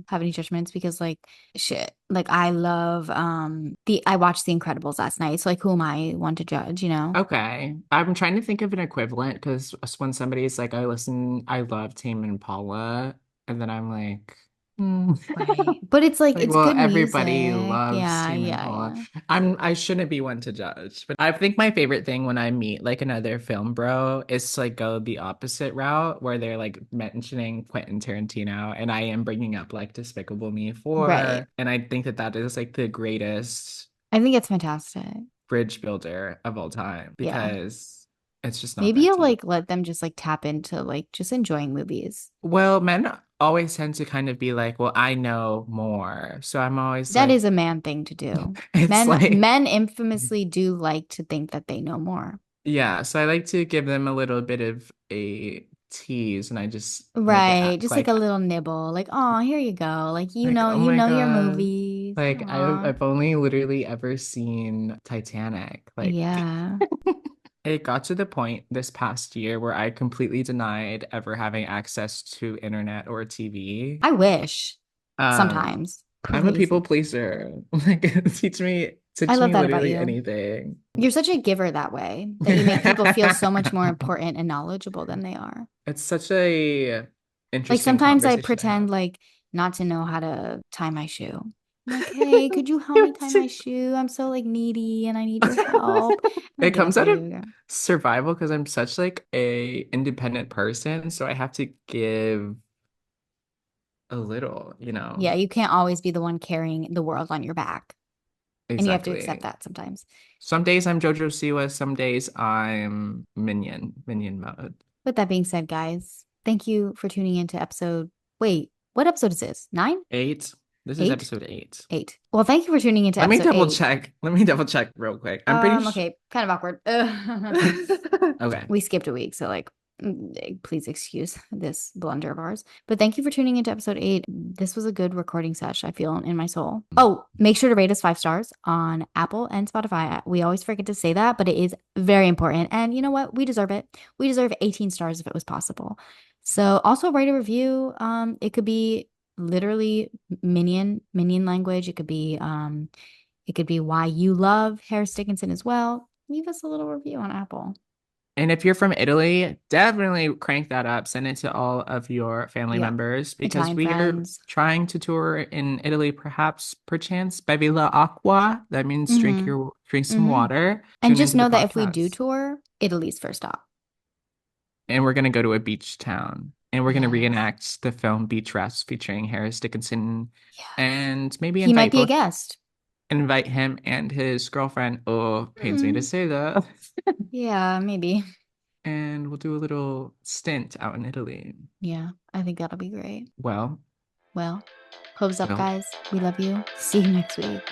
have any judgments because like shit. Like I love I watched The Incredibles last night. So like who am I one to judge, you know? Okay. I'm trying to think of an equivalent because when somebody's like, I love Tame Impala, and then I'm like, hmm. Right. But it's like Like, it's well, good everybody music. loves Yeah, Tame yeah, Impala. yeah. I shouldn't be one to judge, but I think my favorite thing when I meet like another film bro is to like go the opposite route where they're like mentioning Quentin Tarantino and I am bringing up like Despicable Me Right. 4, and I think that that is like the greatest I think it's fantastic. bridge builder of all time Yeah. because it's just not Maybe that you'll deep. like let them just like tap into like just enjoying movies. Well, men always tend to kind of be like, well, I know more. So I'm always That like, is a man thing to do. it's like, Men infamously do like to think that they know more. yeah. So I like to give them a little bit of a tease and I just make it Right. act Just like a like, little nibble. Like, oh, here you go. Like oh you my know your God. movies. Like Aw. I've only literally ever seen Titanic. Like Yeah. it got to the point this past year where I completely denied ever having access to internet or TV. I wish Um, sometimes. I'm a Crazy. people pleaser. Like I teach love me that about literally you. anything. You're such a giver that way that you make people feel so much more important and knowledgeable than they are. It's such a Like interesting sometimes I conversation to pretend have. like not to know how to tie my shoe. I'm like, hey, could you help me tie my shoe? I'm so like needy and I need your help. And I It give it comes to out of you. survival because I'm such like a independent person, so I have to give a little, you know. Yeah, you can't always be the one carrying the world on your back. And you have to accept Exactly. that sometimes. Some days I'm Jojo Siwa, some days I'm Minion mode. With that being said, guys, thank you for tuning into episode. Wait, what episode is this? Nine? 8. This is Eight? episode 8. Eight. Well, thank you for tuning into Let me episode double eight. check. Let me double check real quick. I'm pretty sure. Okay, kind of awkward. Okay. We skipped a week, so like, please excuse this blunder of ours. But thank you for tuning into episode eight. This was a good recording sesh, I feel, in my soul. Oh, make sure to rate us 5 stars on Apple and Spotify. We always forget to say that, but it is very important. And you know what? We deserve it. We deserve 18 stars if it was possible. So also write a review. It could be literally minion language. It could be why you love Harris Dickinson as well. Leave us a little review on Apple. And if you're from Italy, definitely crank that up. Send it to all of your family Yeah. members because Italian we are friends. trying to tour in Italy, perhaps perchance. Bevi la acqua. That means Mm-hmm. drink some Mm-hmm. water. And Tune just into the know that if we do podcast. tour, Italy's first stop. And we're gonna go to a beach town. And we're gonna Yes. reenact the film Beach Rest featuring Harris Dickinson Yes. and maybe He might be a guest. invite him and his girlfriend. Oh, pains me to Hmm. say that. Yeah, maybe. And we'll do a little stint out in Italy. Yeah, I think that'll be great. Well, Well, hopes up, well, guys. We love you. See you next week.